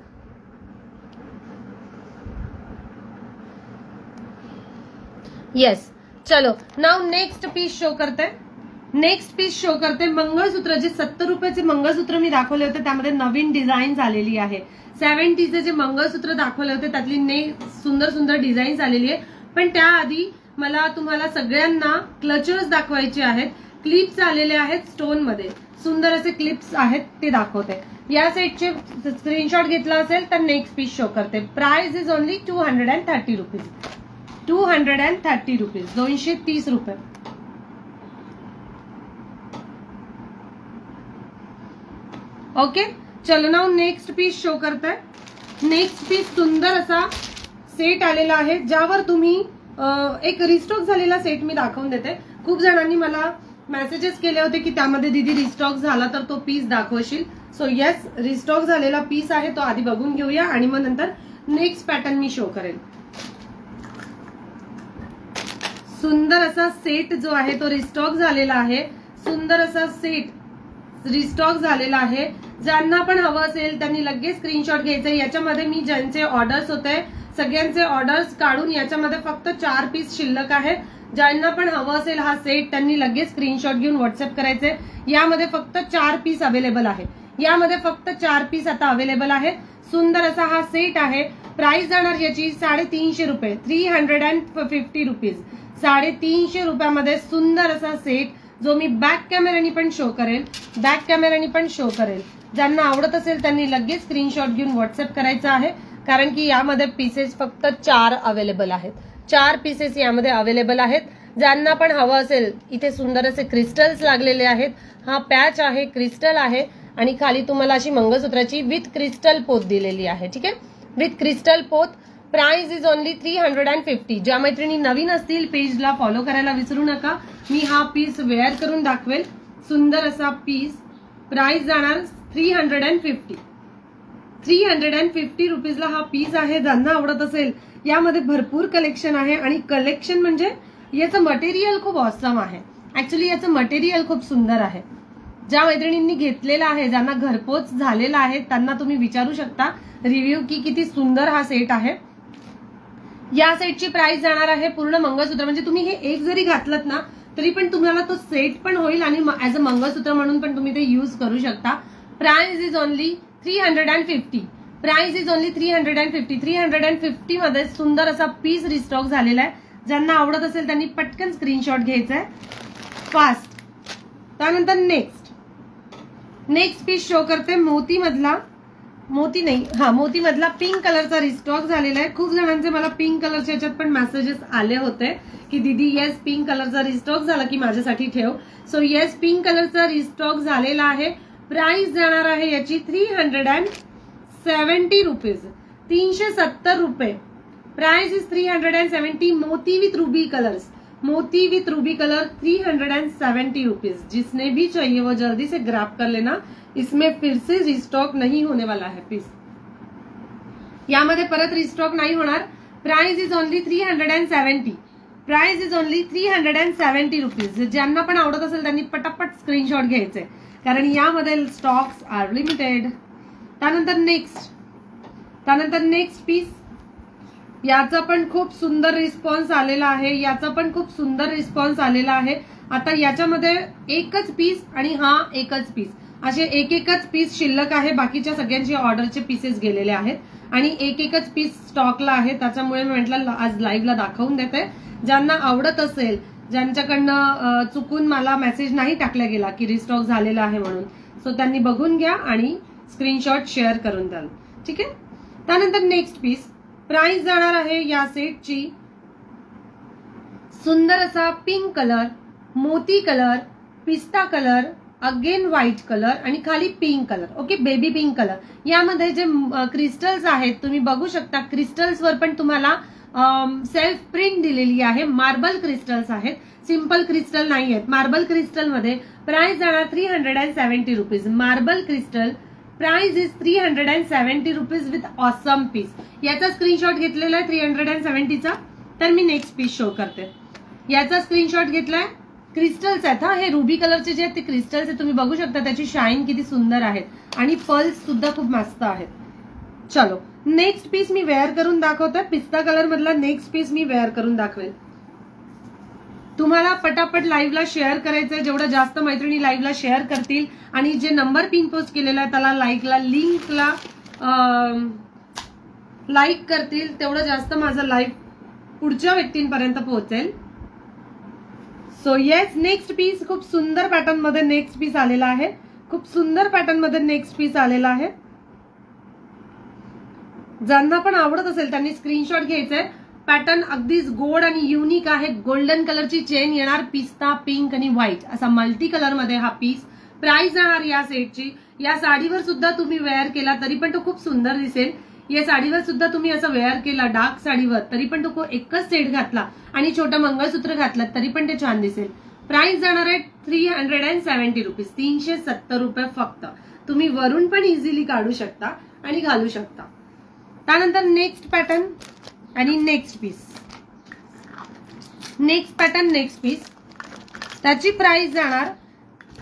येस, चलो नाउ नेक्स्ट पीस शो करते. मंगळसूत्र, जे 70 रुपयाचे मंगळसूत्र मी दाखवले होते त्यामध्ये नवीन डिझाईन्स आलेली आहे. 70चे जे मंगळसूत्र दाखवले होते त्यातली सुंदर सुंदर डिझाईन्स आलेली आहे. पण त्याआधी मला तुम्हाला सगळ्यांना क्लचर्स दाखवायचे आहेत. क्लिप्स आलेले आहेत स्टोन मध्ये, सुंदर असे क्लिप्स आहेत ते दाखवते. या सेटचे स्क्रीनशॉट घेतला असेल तर नेक्स्ट पीस शो करते. Price is only 230 rupees. 230 rupees. 230 रुपये. ओके, चलो नाउ नेक्स्ट पीस शो करते. नेक्स्ट पीस सुंदर असा सेट आलेला आहे ज्यावर तुम्ही एक रिस्टॉक झालेला सेट मी दाखवून देते. खूप जणांनी मला मेसेजेस केले होते की त्यामध्ये दीदी रिस्टॉक झाला तर तो पीस दाखवशील. सो येस, रिस्टॉक झालेला पीस आहे तो आधी बघून घेऊया आणि मग नंतर नेक्स्ट पॅटर्न मी शो करेन. सुंदर असा सेट जो आहे तो रिस्टॉक झालेला आहे. सुंदर असा सेट रिस्टॉक झालेला आहे. ज्यांना पण हवं असेल त्यांनी लगेच स्क्रीनशॉट घ्यायचा. याच्यामध्ये मी ज्यांचे ऑर्डर्स होते सगळ्यांचे ऑर्डर्स काढून याच्यामध्ये फक्त 4 पीस शिल्लक आहेत. ज्यांना पण हवं असेल हा सेट त्यांनी लगेच स्क्रीनशॉट घेऊन व्हॉट्सअप करायचे. यामध्ये फक्त 4 पीस अवेलेबल आहे. यामध्ये फक्त 4 पीस आता अवेलेबल आहे. सुंदर असा हा सेट आहे. प्राइस जाणार याची 350 रुपये, 350 रुपीज. 350 रुपयामध्ये सुंदर असा सेट जो मी बॅक कॅमेरानी पण शो करेल, ज्यांना आवडत असेल त्यांनी लगेच स्क्रीनशॉट घेऊन व्हॉट्सअप करायचा आहे. कारण की यामध्ये पीसेस फक्त 4 अवेलेबल आहेत. 4 पीसेस यामध्ये अवेलेबल आहेत. ज्यांना पण हवं असेल, इथे सुंदर असे क्रिस्टल्स लागलेले आहेत. हा पॅच आहे, क्रिस्टल आहे आणि खाली तुम्हाला अशी मंगळसूत्राची विथ क्रिस्टल पोत दिलेली आहे. ठीक आहे, विथ क्रिस्टल पोत. Price is only 350. ज्या मैत्रिणी नवीन असतील पेजला फॉलो करायला विसरू नका. मी हा पीस वेअर करून दाखवेल. सुंदर असा पीस. प्राइस जाणार 350. 350 रुपीजला हा पीस आहे. ज्यांना आवडत असेल, यामध्ये भरपूर कलेक्शन आहे आणि कलेक्शन म्हणजे याचं मटेरियल खूप ऑसम आहे. ऍक्च्युली याचं मटेरियल खूप सुंदर आहे. ज्या मैत्रिणींनी घेतलेला आहे, ज्यांना घरपोच झालेला आहे, त्यांना तुम्ही विचारू शकता रिव्ह्यू की किती सुंदर हा सेट आहे. या सेटची प्राइस जाणार आहे पूर्ण मंगळसूत्र, म्हणजे तुम्ही हे एक जरी घातलत ना तरी पण तुम्हाला तो सेट पण होईल आणि ऍज अ मंगळसूत्र म्हणून पण तुम्ही ते यूज करू शकता. Price is only 350. Price is only 350. 350 मध्ये सुंदर असा पीस रिस्टॉक झालेला आहे. ज्यांना आवडत असेल त्यांनी पटकन स्क्रीनशॉट घ्यायचा आहे फास्ट. त्यानंतर नेक्स्ट पीस शो करते. मोतीमधला पिंक कलरचा रिस्टॉक झालेला आहे. खूप जणांचे मला पिंक कलरच्या याच्यात पण मेसेजेस आले होते की दीदी येस पिंक कलरचा रिस्टॉक झाला की माझ्यासाठी ठेव. सो येस पिंक कलरचा रिस्टॉक झालेला आहे. प्राइस जाणार आहे याची 370 रुपीज, 370 रुपये. Price is 370. मोती विथ रूबी कलर 370 रुपीज. जिसने भी चाहिए वो जल्दी से ग्रैब कर लेना. इसमें फिर से रिस्टॉक नहीं होने वाला है पीस. यामध्ये परत रिस्टॉक नाही होणार. Price is only 370. Price is only 370 rupees. ज्यांना पण आवडत असेल त्यांनी पटापट स्क्रीनशॉट घ्यायचे कारण यामध्ये स्टॉक्स आर लिमिटेड. त्यानंतर नेक्स्ट पीस. याचा पण खूप सुंदर रिस्पॉन्स आलेला आहे. आता याच्यामध्ये एकच पीस आणि हा एकच पीस असे एकच पीस शिल्लक आहे. बाकीच्या सगळ्यांचे ऑर्डरचे पीसेस गेलेले आहेत आणि एकच पीस स्टॉकला आहे. त्याच्यामुळे मी म्हटलं आज लाईव्हला दाखवून देते. ज्यांना आवडत असेल, ज्यांच्याकडनं चुकून मला मेसेज नाही टाकला गेला की रिस्टॉक झालेला आहे म्हणून, सो त्यांनी बघून घ्या आणि स्क्रीनशॉट शेअर करून द्याल. ठीक आहे. त्यानंतर नेक्स्ट पीस. प्राइस जाणार आहे या सेटची सुंदर असा पिंक कलर, मोती कलर, पिस्ता कलर, अगेन व्हाईट कलर आणि खाली pink colour. Okay, baby pink colour. यामध्ये जे क्रिस्टल्स आहेत तुम्ही बघू शकता. क्रिस्टल्सवर पण तुम्हाला सेल्फ प्रिंट दिलेली आहे. मार्बल क्रिस्टल्स आहेत, सिंपल क्रिस्टल नाही आहेत. मार्बल क्रिस्टल मध्ये प्राइस जाणार 370 rupees. Marble crystal price is 370 rupees with awesome piece. याचा स्क्रीनशॉट घेतलेला आहे 370चा. तर मी नेक्स्ट पीस शो करते. याचा स्क्रीनशॉट घेतलाय. क्रिस्टल्स आहेत हा. हे रुबी कलरचे जे आहेत ते क्रिस्टल्स आहेत. तुम्ही बघू शकता त्याची शाईन किती सुंदर आहेत आणि पर्ल्स सुद्धा खूप मस्त आहेत. चलो नेक्स्ट पीस मी वेअर करून दाखवते. पिस्ता कलर मधला नेक्स्ट पीस मी वेअर करून दाखवेल. तुम्हाला पटापट लाईव्हला शेअर करायचंय. जेवढं जास्त मैत्रिणी लाईव्हला शेअर करतील आणि जे नंबर पिन पोस्ट केलेला आहे त्याला लिंकला लाईक करतील तेवढं जास्त माझं लाईव्ह पुढच्या व्यक्तींपर्यंत पोहोचेल. So yes next piece. खूप सुंदर पॅटर्न मध्ये नेक्स्ट पीस आलेला आहे. ज्यांना पण आवडत असेल त्यांनी स्क्रीनशॉट घ्यायचंय. पॅटर्न अगदीच गोड आणि युनिक आहे. गोल्डन कलरची चेन येणार. पिस्ता, पिंक आणि व्हाईट असा मल्टी कलर मध्ये हा पीस. प्राइस जाणार या सेटची. या साडीवर सुद्धा तुम्ही वेअर केला तरी पण तो खूप सुंदर दिसेल. या साडीवर सुद्धा तुम्ही असं वेअर केला डार्क साडीवर तरी पण तो एकच सेट घातला आणि छोटं मंगळसूत्र घातलं तरी पण ते छान दिसेल. प्राइस जाणार आहे 370 रुपीज. 370 रुपये फक्त. तुम्ही वरून पण इझिली काढू शकता आणि घालू शकता. त्यानंतर नेक्स्ट पॅटर्न आणि नेक्स्ट पीस. त्याची प्राइस जाणार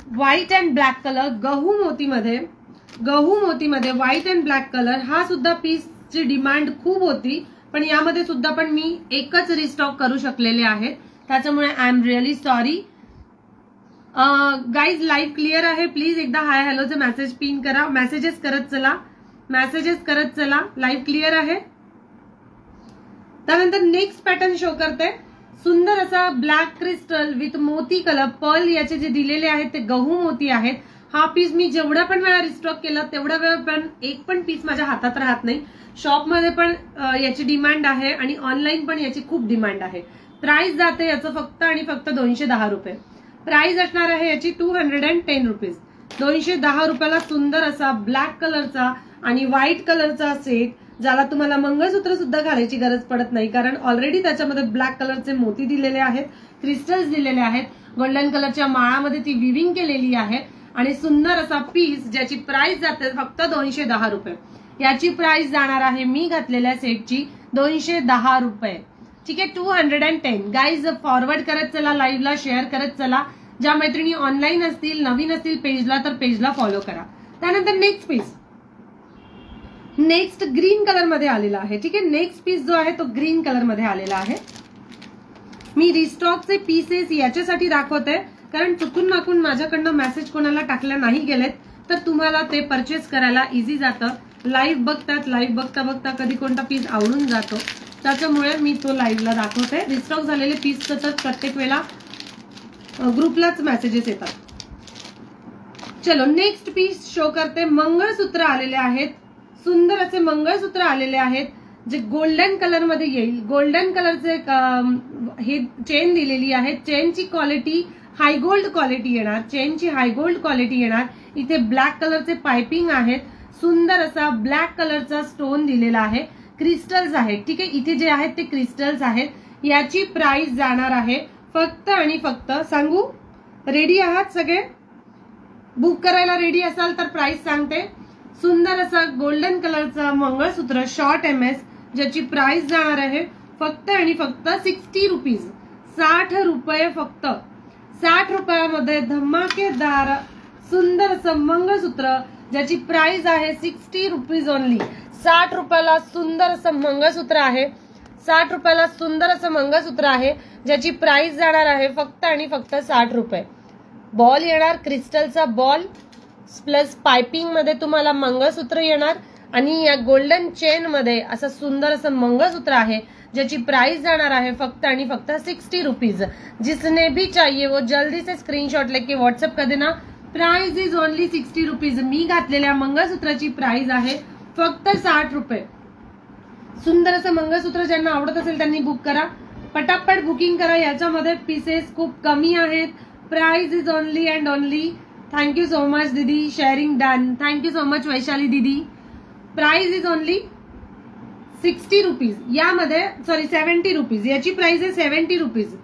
व्हाईट अँड ब्लॅक कलर, गहू मोतीमध्ये व्हाईट अँड ब्लॅक कलर. हा सुद्धा पीसची डिमांड खूप होती पण यामध्ये सुद्धा पण मी एकच रिस्टॉक करू शकलेले आहेत, त्याच्यामुळे I am really sorry. Guys live clear आहे, प्लीज एकदा हाय हॅलोचे मेसेज पिन करा, मेसेजेस करत चला. लाईव्ह क्लिअर आहे. त्यानंतर नेक्स्ट पॅटर्न शो करते, सुंदर असा ब्लॅक क्रिस्टल विथ मोती कलर पर्ल याचे जे दिलेले आहेत ते गहू मोती आहेत. हा पीस मी जेवढा पण वेळा रिस्टॉक केला तेवढा वेळ पण एक पण पीस माझ्या हातात राहत नाही. शॉपमध्ये पण याची डिमांड आहे आणि ऑनलाईन पण याची खूप डिमांड आहे. प्राइस जाते याचं फक्त आणि फक्त 210 रुपये. प्राइस असणार आहे याची 210 रुपीज. 210 रुपयाला सुंदर असा ब्लॅक कलरचा आणि व्हाईट कलरचा सेट, ज्याला तुम्हाला मंगळसूत्र सुद्धा घालायची गरज पडत नाही, कारण ऑलरेडी त्याच्यामध्ये ब्लॅक कलरचे मोती दिलेले आहेत, क्रिस्टल्स दिलेले आहेत, गोल्डन कलरच्या माळामध्ये ती विविंग केलेली आहे आणि सुंदर असा पीस ज्याची प्राइस जाते फक्त 210 रुपये. याची प्राइस जाणार आहे मी घातलेल्या सेटची 210 रुपये. ठीक आहे, 210. गाईज फॉरवर्ड करत चला, लाईव्हला शेअर करत चला. ज्या मैत्रिणी ऑनलाईन असतील, नवीन असतील पेजला, तर पेजला फॉलो करा. त्यानंतर next piece, next green colour मध्ये आलेला आहे. ठीक आहे, नेक्स्ट पीस जो आहे तो ग्रीन कलर मध्ये आलेला आहे. मी रिस्टॉकचे पीसेस याच्यासाठी दाखवते कारण चुकून नाकून माझ्याकडनं मेसेज कोणाला टाकल्या नाही गेलेत तर तुम्हाला ते परचेस करायला इझी जातं. लाईव्ह बघता बघता कधी कोणता पीस आवडून जातो, त्याच्यामुळे मी तो लाईव्हला दाखवते. रिस्टॉक झालेले पीस तर प्रत्येक वेळेला ग्रुपलाच मेसेजेस येतात. चलो नेक्स्ट पीस शो करते. मंगळसूत्र आलेले आहेत, सुंदर असे मंगळसूत्र आलेले आहेत जे गोल्डन कलर मध्ये येईल. गोल्डन कलरचे हे चेन दिलेली आहे. चेनची क्वालिटी हाय गोल्ड क्वालिटी येणार, चेनची हाय गोल्ड क्वालिटी येणार. इथे ब्लॅक कलरचे पाइपिंग आहेत, सुंदर असा ब्लॅक कलरचा स्टोन दिलेला आहे, क्रिस्टल्स आहेत. ठीक आहे, इथे जे आहेत ते क्रिस्टल्स आहेत. याची प्राइस जाणार आहे फक्त आणि फक्त, सांगू रेडी आहात सगळे, बुक करायला रेडी असाल तर प्राइस सांगते. सुंदर असा गोल्डन कलरचा मंगळसूत्र शॉर्ट MS ज्याची प्राइस जाणार आहे फक्त आणि फक्त 60 रुपीज. 60 रुपये फक्त. 60 रुपयामध्ये धमाकेदार सुंदर असं मंगळसूत्र ज्याची प्राइस आहे 60 रुपीज ओनली. 60 रुपयाला सुंदर असं मंगळसूत्र आहे. 60 रुपयाला सुंदर असं मंगळसूत्र आहे ज्याची प्राइस जाणार आहे फक्त आणि फक्त 60 रुपये. बॉल येणार, क्रिस्टलचा बॉल प्लस पाइपिंग मध्ये तुम्हाला मंगळसूत्र येणार आणि या गोल्डन चेन मध्ये असं सुंदर असं मंगळसूत्र आहे ज्याची प्राइस जाणार आहे फक्त आणि फक्त 60 रुपीज. जिसने भी चाहिए वो जल्दी से स्क्रीनशॉट लेके व्हाट्सएप कर देना. Price is only 60 rupees. मी घातलेल्या मंगळसूत्राची प्राइस आहे फक्त 60 रुपये. सुंदर असं मंगळसूत्र ज्यांना आवडत असेल त्यांनी बुक करा, पटापट बुकिंग करा. याच्यामध्ये पीसेस खूप कमी आहेत. Price is only and only. Thank you so much दीदी, sharing done. Thank you so much Vaishali दीदी. Price is only 60 rupees. यामध्ये 70 रुपीज. याची प्राइस आहे 70 रुपीज.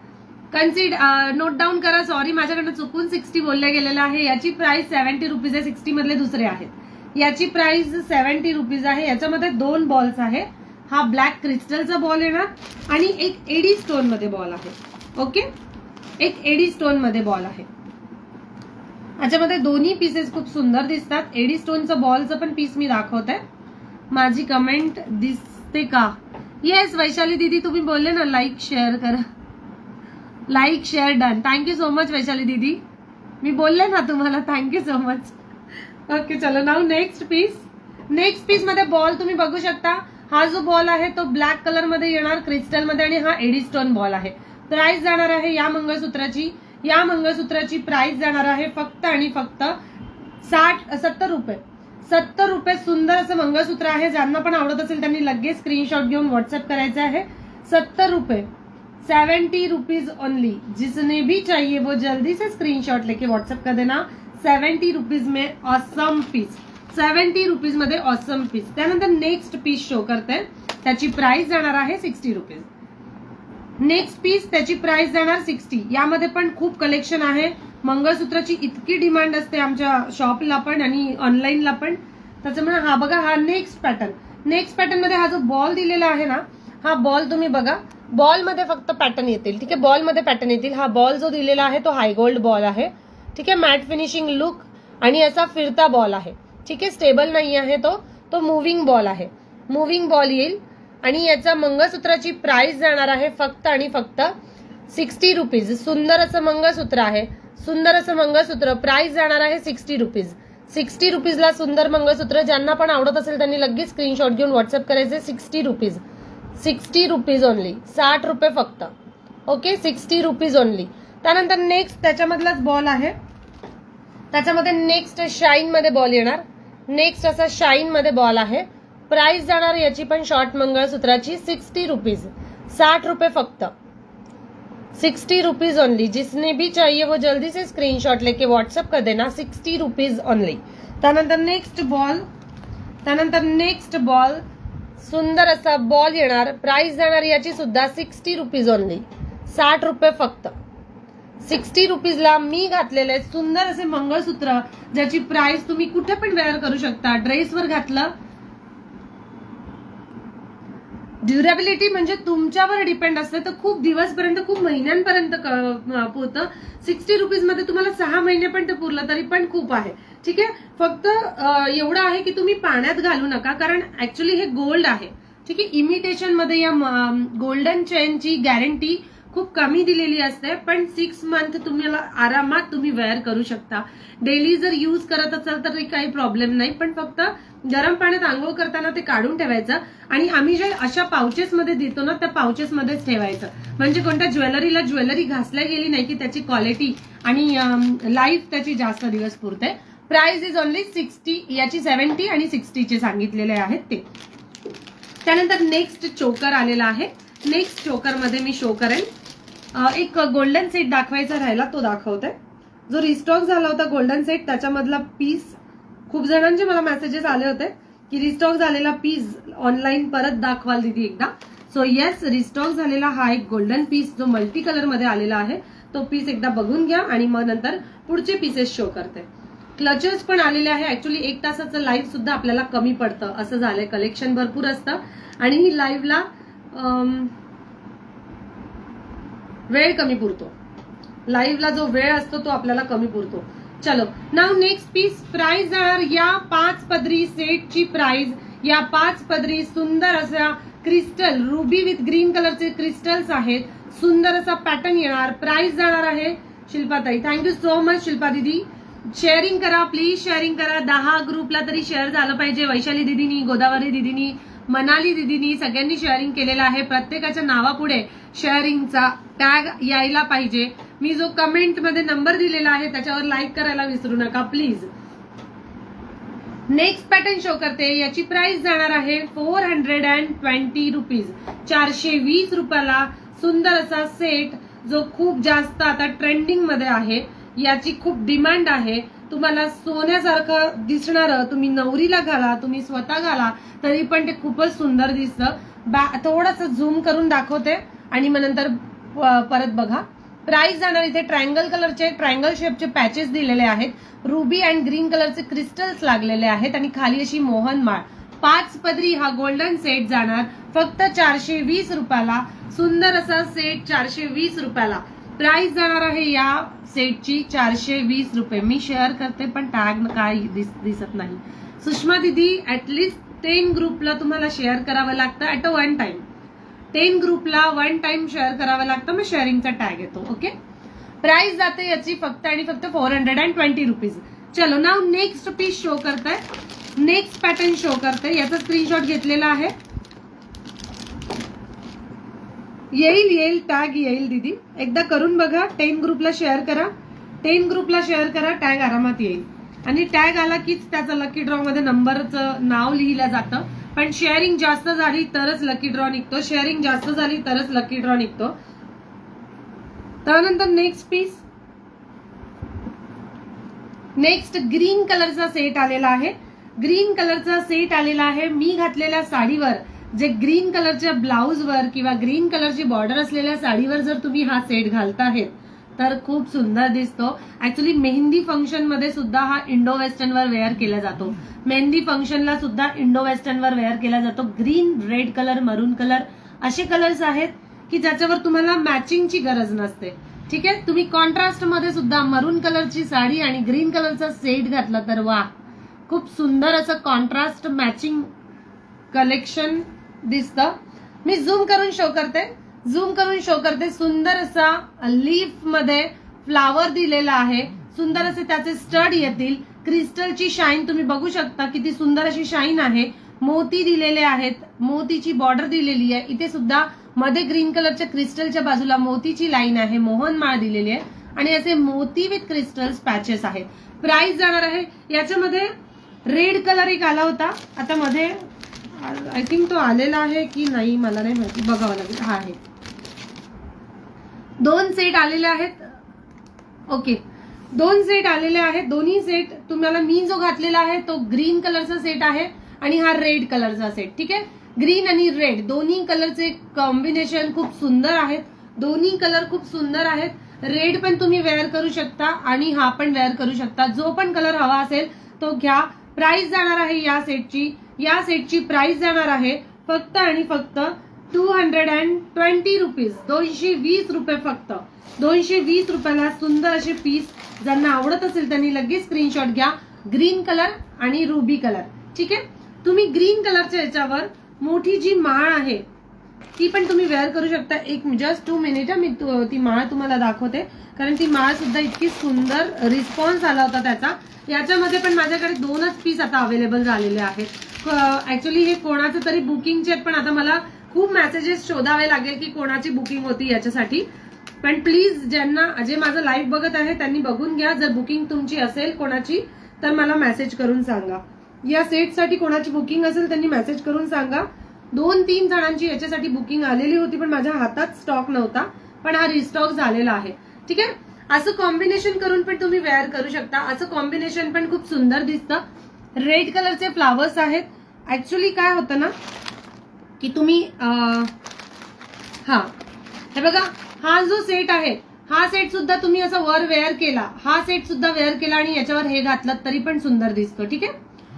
नोट डाऊन करा. सॉरी माझ्याकडनं चुकून 60 बोलल्या गेलेलं आहे. याची प्राइस 70 रुपीज आहे. 60 मधले दुसरे आहेत. याची प्राइस 70 रुपीज आहे. याच्यामध्ये 2 बॉल्स आहे. हा ब्लॅक क्रिस्टलचा बॉल येणार आणि एक एडी स्टोन मध्ये बॉल आहे. ओके, एक एडी स्टोन मध्ये बॉल आहे. याच्यामध्ये दोन्ही पीसेस खूप सुंदर दिसतात. एडी स्टोनचं बॉलचं पण पीस मी दाखवते. माझी कमेंट दिसते का? येस वैशाली दीदी तुम्ही बोलले ना लाईक शेअर करा. Like share done. Thank you so much Vaishali दीदी, मी बोलले ना तुम्हाला. Thank you so much. ओके चलो now next piece. Next piece मध्ये बॉल तुम्ही बघू शकता. हा जो बॉल आहे तो ब्लॅक कलर मध्ये येणार क्रिस्टल मध्ये आणि हा एडी स्टोन बॉल आहे. प्राइस जाणार आहे या मंगळसूत्राची प्राइस जाणार आहे फक्त आणि फक्त 70 रुपये. 70 रुपये. सुंदर असं मंगळसूत्र आहे. ज्यांना पण आवडत असेल त्यांनी लगेच स्क्रीनशॉट घेऊन व्हॉट्सअप करायचं आहे. 70 रुपये. 70 रुपीज ओनली. जिसने भी चाहिए वो जल्दी से स्क्रीनशॉट लेके व्हाट्सएप कर देना. 70 रुपीज में ऑसम पीस. 70 रुपीज मध्ये ऑसम पीस. त्यानंतर नेक्स्ट पीस शो करते. त्याची प्राइस जाणार आहे 60 रुपीज. नेक्स्ट पीस त्याची प्राइस जाणार 60. यामध्ये पण खूप कलेक्शन आहे. मंगळसूत्राची इतकी डिमांड असते आमच्या शॉपला पण आणि ऑनलाईनला पण. त्याच्यामुळे हा बघा हा नेक्स्ट पॅटर्न. नेक्स्ट पॅटर्न मध्ये हा जो बॉल दिलेला आहे ना, हा बॉल तुम्ही बघा. बॉल मध्ये फक्त पॅटर्न येतील. ठीक आहे, बॉल मध्ये पॅटर्न येतील. हा बॉल जो दिलेला आहे तो हाय गोल्ड बॉल आहे. ठीक आहे, मॅट फिनिशिंग लुक आणि असा फिरता बॉल आहे. ठीक आहे, स्टेबल नाही आहे तो मुव्हिंग बॉल आहे. मुव्हिंग बॉल येईल आणि याचा मंगळसूत्राची प्राइस जाणार आहे फक्त आणि फक्त 60 रुपीज। सुंदर असं मंगळसूत्र आहे, सुंदर असं मंगळसूत्र, प्राइस जाणार आहे 60 रुपीज। 60 रुपीजला सुंदर मंगळसूत्र। ज्यांना पण आवडत असेल त्यांनी लगेच स्क्रीनशॉट घेऊन व्हॉट्सअप करायचे। 60 रुपीज, 60 रुपीज ओनली, 60 रुपये फक्त। Okay, 60 rupees only. त्यानंतर नेक्स्ट त्याच्यामधलाच बॉल आहे, त्याच्यामध्ये नेक्स्ट शाईन मध्ये बॉल येणार। नेक्स्ट असा शाईन मध्ये बॉल आहे, प्राइस जाणार याची पण शॉर्ट मंगळसूत्राची 60 रुपीज, 60 रुपये फक्त, 60 रुपीज ओनली। जिसने भी चाहिए वो जल्दी से स्क्रीनशॉट लेके व्हाट्सएप कर देना, 60 रुपीज ओनली। त्यानंतर नेक्स्ट बॉल सुंदर असा बॉल येणार, प्राइस जाणार याची सुद्धा 60 रुपीज ओनली, 60 रुपये फक्त। 60 रुपीजला मी घातलेले सुंदर असे मंगळसूत्र, ज्याची प्राइस तुम्ही कुठे पण वेअर करू शकता। ड्रेसवर घातलं, ड्युरेबिलिटी म्हणजे तुमच्यावर डिपेंड असते, तर खूप दिवसपर्यंत, खूप महिन्यांपर्यंत पुरतं। 60 रुपीज मध्ये तुम्हाला 6 महिने पण ते पुरलं तरी पण खूप आहे, ठीक आहे। फक्त एवढं आहे की तुम्ही पाण्यात घालू नका, कारण ऍक्च्युली हे गोल्ड आहे, ठीक आहे। इमिटेशन मध्ये या गोल्डन चेनची गॅरंटी खूप कमी दिलेली असते, पण 6 मंथ तुम्हाला आरामात तुम्ही वेअर करू शकता। डेली जर यूज करत असाल तर काही प्रॉब्लेम नाही, पण फक्त गरम पाण्यात आंघोळ करताना ते काढून ठेवायचं। आणि आम्ही जे अशा पाउचेस मध्ये देतो ना, त्या पाउचेस मध्येच ठेवायचं, म्हणजे कोणत्या ज्वेलरी घासल्या गेली नाही की त्याची क्वालिटी आणि लाईफ त्याची जास्त दिवस पुरते। प्राइस इज ओनली 60, याची 70 आणि 60 चे सांगितलेले आहेत ते। त्यानंतर नेक्स्ट चोकर आलेला आहे। नेक्स्ट चोकर मध्ये मी शो करेन, एक गोल्डन सेट दाखवायचा राहिला, तो दाखवते। जो रिस्टॉक झाला होता गोल्डन सेट, त्याच्यामधला पीस, खूप जणांचे मला मेसेजेस आले होते की रिस्टॉक झालेला पीस ऑनलाईन परत दाखवाल दीदी एकदा। सो येस, रिस्टॉक झालेला हा एक गोल्डन पीस जो मल्टी कलर मध्ये आलेला आहे, तो पीस एकदा बघून घ्या आणि मग नंतर पुढचे पीसेस शो करते। क्लचर्स पण आलेले आहे। ऍक्च्युली 1 तासाचं लाईव्ह सुद्धा आपल्याला कमी पडतं, असं झालंय। कलेक्शन भरपूर असतं आणि लाईव्हला वेळ कमी पुरतो, लाईव्हला जो वेळ असतो तो आपल्याला कमी पुरतो। चलो नाउ नेक्स्ट पीस, प्राइस जाणार या 5 पदरी सेटची प्राइस, या 5 पदरी सुंदर असा क्रिस्टल, रुबी विथ ग्रीन कलरचे क्रिस्टल्स आहेत, सुंदर असा पॅटर्न येणार। प्राइस जाणार आहे शिल्पाताई, थँक्यू सो मच शिल्पा दीदी। शेअरिंग करा प्लीज, शेअरिंग करा, 10 ग्रुपला तरी शेअर झालं पाहिजे। वैशाली दीदीनी, गोदावरी दीदीनी, मनाली दीदीनी सगळ्यांनी शेअरिंग केलेलं आहे। प्रत्येकाच्या नावापुढे शेअरिंगचा टॅग यायला पाहिजे। मी जो कमेंट मध्ये नंबर दिलेला आहे त्याच्यावर लाईक करायला विसरू नका प्लीज। नेक्स्ट पॅटर्न शो करते, याची प्राइस जाणार आहे 420 रुपीज, 420 रुपयाला सुंदर असा सेट, जो खूप जास्त आता ट्रेंडिंग मध्ये आहे। याची खूप डिमांड आहे। तुम्हाला सोन्यासारखं दिसणारं, तुम्ही नवरीला घाला, तुम्ही स्वतः घाला तरी पण ते खूपच सुंदर दिसतं। थोडंसं झूम करून दाखवते आणि मग नंतर परत बघा। प्राइस जाणार, इथे ट्रायंगल कलरचे, ट्रायंगल शेपचे पॅचेस दिलेले आहेत, रुबी अँड ग्रीन कलरचे क्रिस्टल्स लागलेले आहेत आणि खाली अशी मोहनमाळ। 5 पदरी हा गोल्डन सेट जाणार फक्त 420 रुपयाला, सुंदर असा सेट 420 रुपयाला। प्राइस जाणार आहे या सेटची 420 रुपये। मी शेअर करते पण टॅग काय दिसत नाही। सुषमा दीदी, ऍटलीस्ट 10 ग्रुपला तुम्हाला शेअर करावं लागतं ऍट अ वन टाइम, 10 ग्रुपला 1 टाइम शेअर करावं लागतं, मग शेअरिंगचा टॅग येतो। ओके, प्राइस जाते याची फक्त आणि फक्त 420 रुपीज। चलो नाउ नेक्स्ट पीस शो करताय, नेक्स्ट पॅटर्न शो करते, याचा स्क्रीनशॉट घेतलेला आहे। येईल टॅग येईल दीदी, एकदा करून बघा। 10 ग्रुपला शेअर करा, 10 ग्रुपला शेअर करा, टॅग आरामात येईल। आणि टॅग आला कीच त्याचं लकी ड्रॉ मध्ये नंबरचं नाव लिहिलं जातं, पण शेअरिंग जास्त झाली तरच लकी ड्रॉ निघतो, शेअरिंग जास्त झाली तरच लकी ड्रॉ निघतो। त्यानंतर नेक्स्ट पीस, नेक्स्ट ग्रीन कलरचा सेट आलेला आहे, ग्रीन कलरचा सेट आलेला आहे। मी घातलेल्या साडीवर, जे ग्रीन कलरच्या ब्लाउजवर किंवा ग्रीन कलरची बॉर्डर असलेल्या साडीवर जर तुम्ही हा सेट घालताहेत तर खूप सुंदर दिसतो। ऍक्च्युली मेहंदी फंक्शन मध्ये सुद्धा हा इंडो वेस्टर्न वर वेअर केला जातो, मेहंदी फंक्शनला सुद्धा इंडो वेस्टर्न वर वेअर केला जातो। ग्रीन, रेड कलर, मरून कलर असे कलर्स आहेत की ज्याच्यावर तुम्हाला मॅचिंगची गरज नसते, ठीक आहे। तुम्ही कॉन्ट्रास्ट मध्ये सुद्धा मरून कलरची साडी आणि ग्रीन कलरचा सेट घातला तर वा, खूप सुंदर असं कॉन्ट्रास्ट मॅचिंग कलेक्शन दिसतं। मी झूम करून शो करते. सुंदर असा लीफ मध्ये फ्लावर दिलेला आहे. सुंदर असे त्याचे स्टड येतील. क्रिस्टलची शाईन तुम्ही बघू शकता, किती सुंदर अशी शाईन आहे. मोती दिलेले आहेत, मोतीची बॉर्डर दिलेली आहे. इथे सुद्धा मध्ये ग्रीन कलरच्या क्रिस्टलच्या बाजूला मोतीची लाईन आहे, मोहनमाळ दिलेली आहे आणि असे मोती विथ क्रिस्टल्स पॅचेस आहेत. प्राइस जाणार आहे याच्यामध्ये रेड कलर एक आला होता, आता मध्ये आय थिंक तो आलेला आहे की नाही मला नाही माहिती, बघावं लागेल. हा आहे, 2 सेट आलेले आहेत. ओके, 2 सेट आलेले आहेत. दोन्ही सेट तुम्हाला मी जो घातलेला आहे तो ग्रीन कलरचा सेट आहे आणि हा रेड कलरचा सेट. ठीक आहे, ग्रीन आणि रेड दोन्ही कलरचे कॉम्बिनेशन खूप सुंदर आहेत. दोन्ही कलर खूप सुंदर आहेत. रेड पण तुम्ही वेअर करू शकता आणि हा पण वेअर करू शकता. जो पण कलर हवा असेल तो घ्या. प्राइस जाणार आहे या सेटची प्राइस जाणार आहे फक्त आणि फक्त 220 रुपीज, 220 रुपये फक्त. 220 रुपयाला सुंदर असे पीस. ज्यांना आवडत असेल त्यांनी लगेच स्क्रीनशॉट घ्या. ग्रीन कलर आणि रुबी कलर. ठीक आहे, तुम्ही ग्रीन कलरच्या याच्यावर मोठी जी माळ आहे ती पण तुम्ही वेअर करू शकता. एक जस्ट 2 मिनिट मी ती माळ तुम्हाला दाखवते, कारण ती माळ सुद्धा इतकी सुंदर रिस्पॉन्स आला होता त्याचा. याच्यामध्ये पण माझ्याकडे 2च पीस आता अवेलेबल झालेले आहेत. ऍक्च्युली हे कोणाचं तरी बुकिंगचे आहेत, पण आता मला खूप मेसेजेस शोधावे लागेल की कोणाची बुकिंग होती याच्यासाठी. पण प्लीज ज्यांना जे माझं लाईव्ह बघत आहे त्यांनी बघून घ्या. जर बुकिंग तुमची असेल कोणाची तर मला मेसेज करून सांगा. या सेटसाठी कोणाची बुकिंग असेल त्यांनी मेसेज करून सांगा. 2-3 जणांची याच्यासाठी बुकिंग आलेली होती पण माझ्या हातात स्टॉक नव्हता, पण हा रिस्टॉक झालेला आहे. ठीक आहे, असं कॉम्बिनेशन करून पण तुम्ही वेअर करू शकता. असं कॉम्बिनेशन पण खूप सुंदर दिसतं. रेड कलरचे फ्लावर्स आहेत. ऍक्च्युली काय होतं ना की तुम्ही हे बघा, हा जो सेट आहे हा सेट सुद्धा तुम्ही असं वर वेअर केला, हा सेट सुद्धा वेअर केला आणि याच्यावर हे घातलं तरी पण सुंदर दिसतो. ठीक आहे,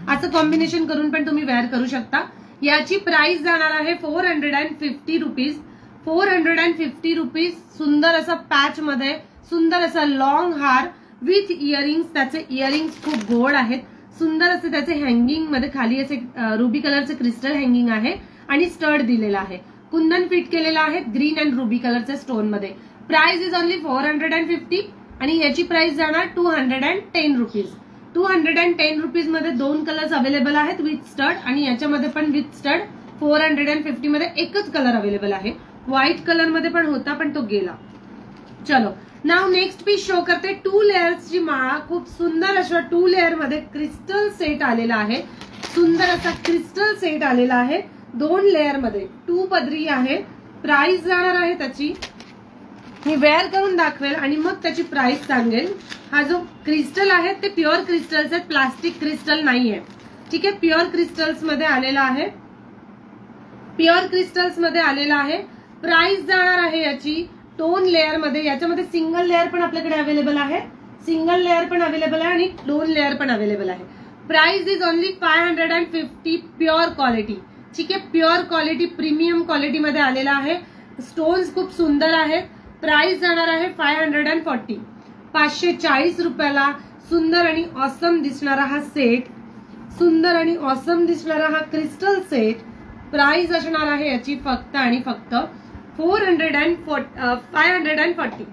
असं कॉम्बिनेशन करून पण तुम्ही वेअर करू शकता. याची प्राइस जाणार आहे 450 रुपीज. 450 रुपीज. सुंदर असा पॅच मध्ये सुंदर असा लॉंग हार विथ इयरिंग्स. त्याचे इयरिंग्स खूप गोड आहेत. सुंदर असे त्याचे हँगिंग मध्ये खाली असे रुबी कलरचे क्रिस्टल हँगिंग आहे आणि स्टड दिलेला आहे. कुंदन फिट केलेला आहे ग्रीन अँड रुबी कलरच्या स्टोन मध्ये. प्राइस इज ओनली 450 आणि याची प्राइस जाणार 210 रुपीज. 210 रुपीज मध्ये 2 कलर्स अवेलेबल आहेत विथ स्टड आणि याच्यामध्ये पण विथ स्टड. 450 मध्ये एकच कलर अवेलेबल आहे. व्हाईट कलर मध्ये पण होता पण तो गेला. चलो, नाव नेक्स्ट पीस शो करते. 2 लेयर्सची माळा. खूप सुंदर अशा 2 लेअर मध्ये क्रिस्टल सेट आलेला आहे. सुंदर असा क्रिस्टल सेट आलेला आहे 2 लेअर मध्ये. 2 पदरी आहे. प्राइस जाणार आहे त्याची, मी वेअर करून दाखवेल आणि मग त्याची प्राइस सांगेल. हा जो क्रिस्टल आहे ते प्युअर क्रिस्टल्स आहेत, प्लास्टिक क्रिस्टल नाहीये. ठीक आहे, प्युअर क्रिस्टल्स मध्ये आलेला आहे. प्युअर क्रिस्टल्स मध्ये आलेला आहे. प्राइस जाणार आहे याची 2 लेअर मध्ये. याच्यामध्ये सिंगल लेअर पण आपल्याकडे अवेलेबल आहे, सिंगल लेअर पण अवेलेबल आहे आणि 2 लेअर पण अवेलेबल आहे. Price is only 550. Pure quality. ठीक आहे, प्युअर क्वालिटी प्रीमियम क्वालिटी मध्ये आलेला आहे. स्टोन्स खूप सुंदर आहेत. प्राइस जाणार आहे 540. 540 रुपयाला सुंदर आणि ऑसम दिसणारा हा सेट, सुंदर आणि ऑसम दिसणारा हा क्रिस्टल सेट. प्राइस असणार आहे याची फक्त आणि फक्त 540.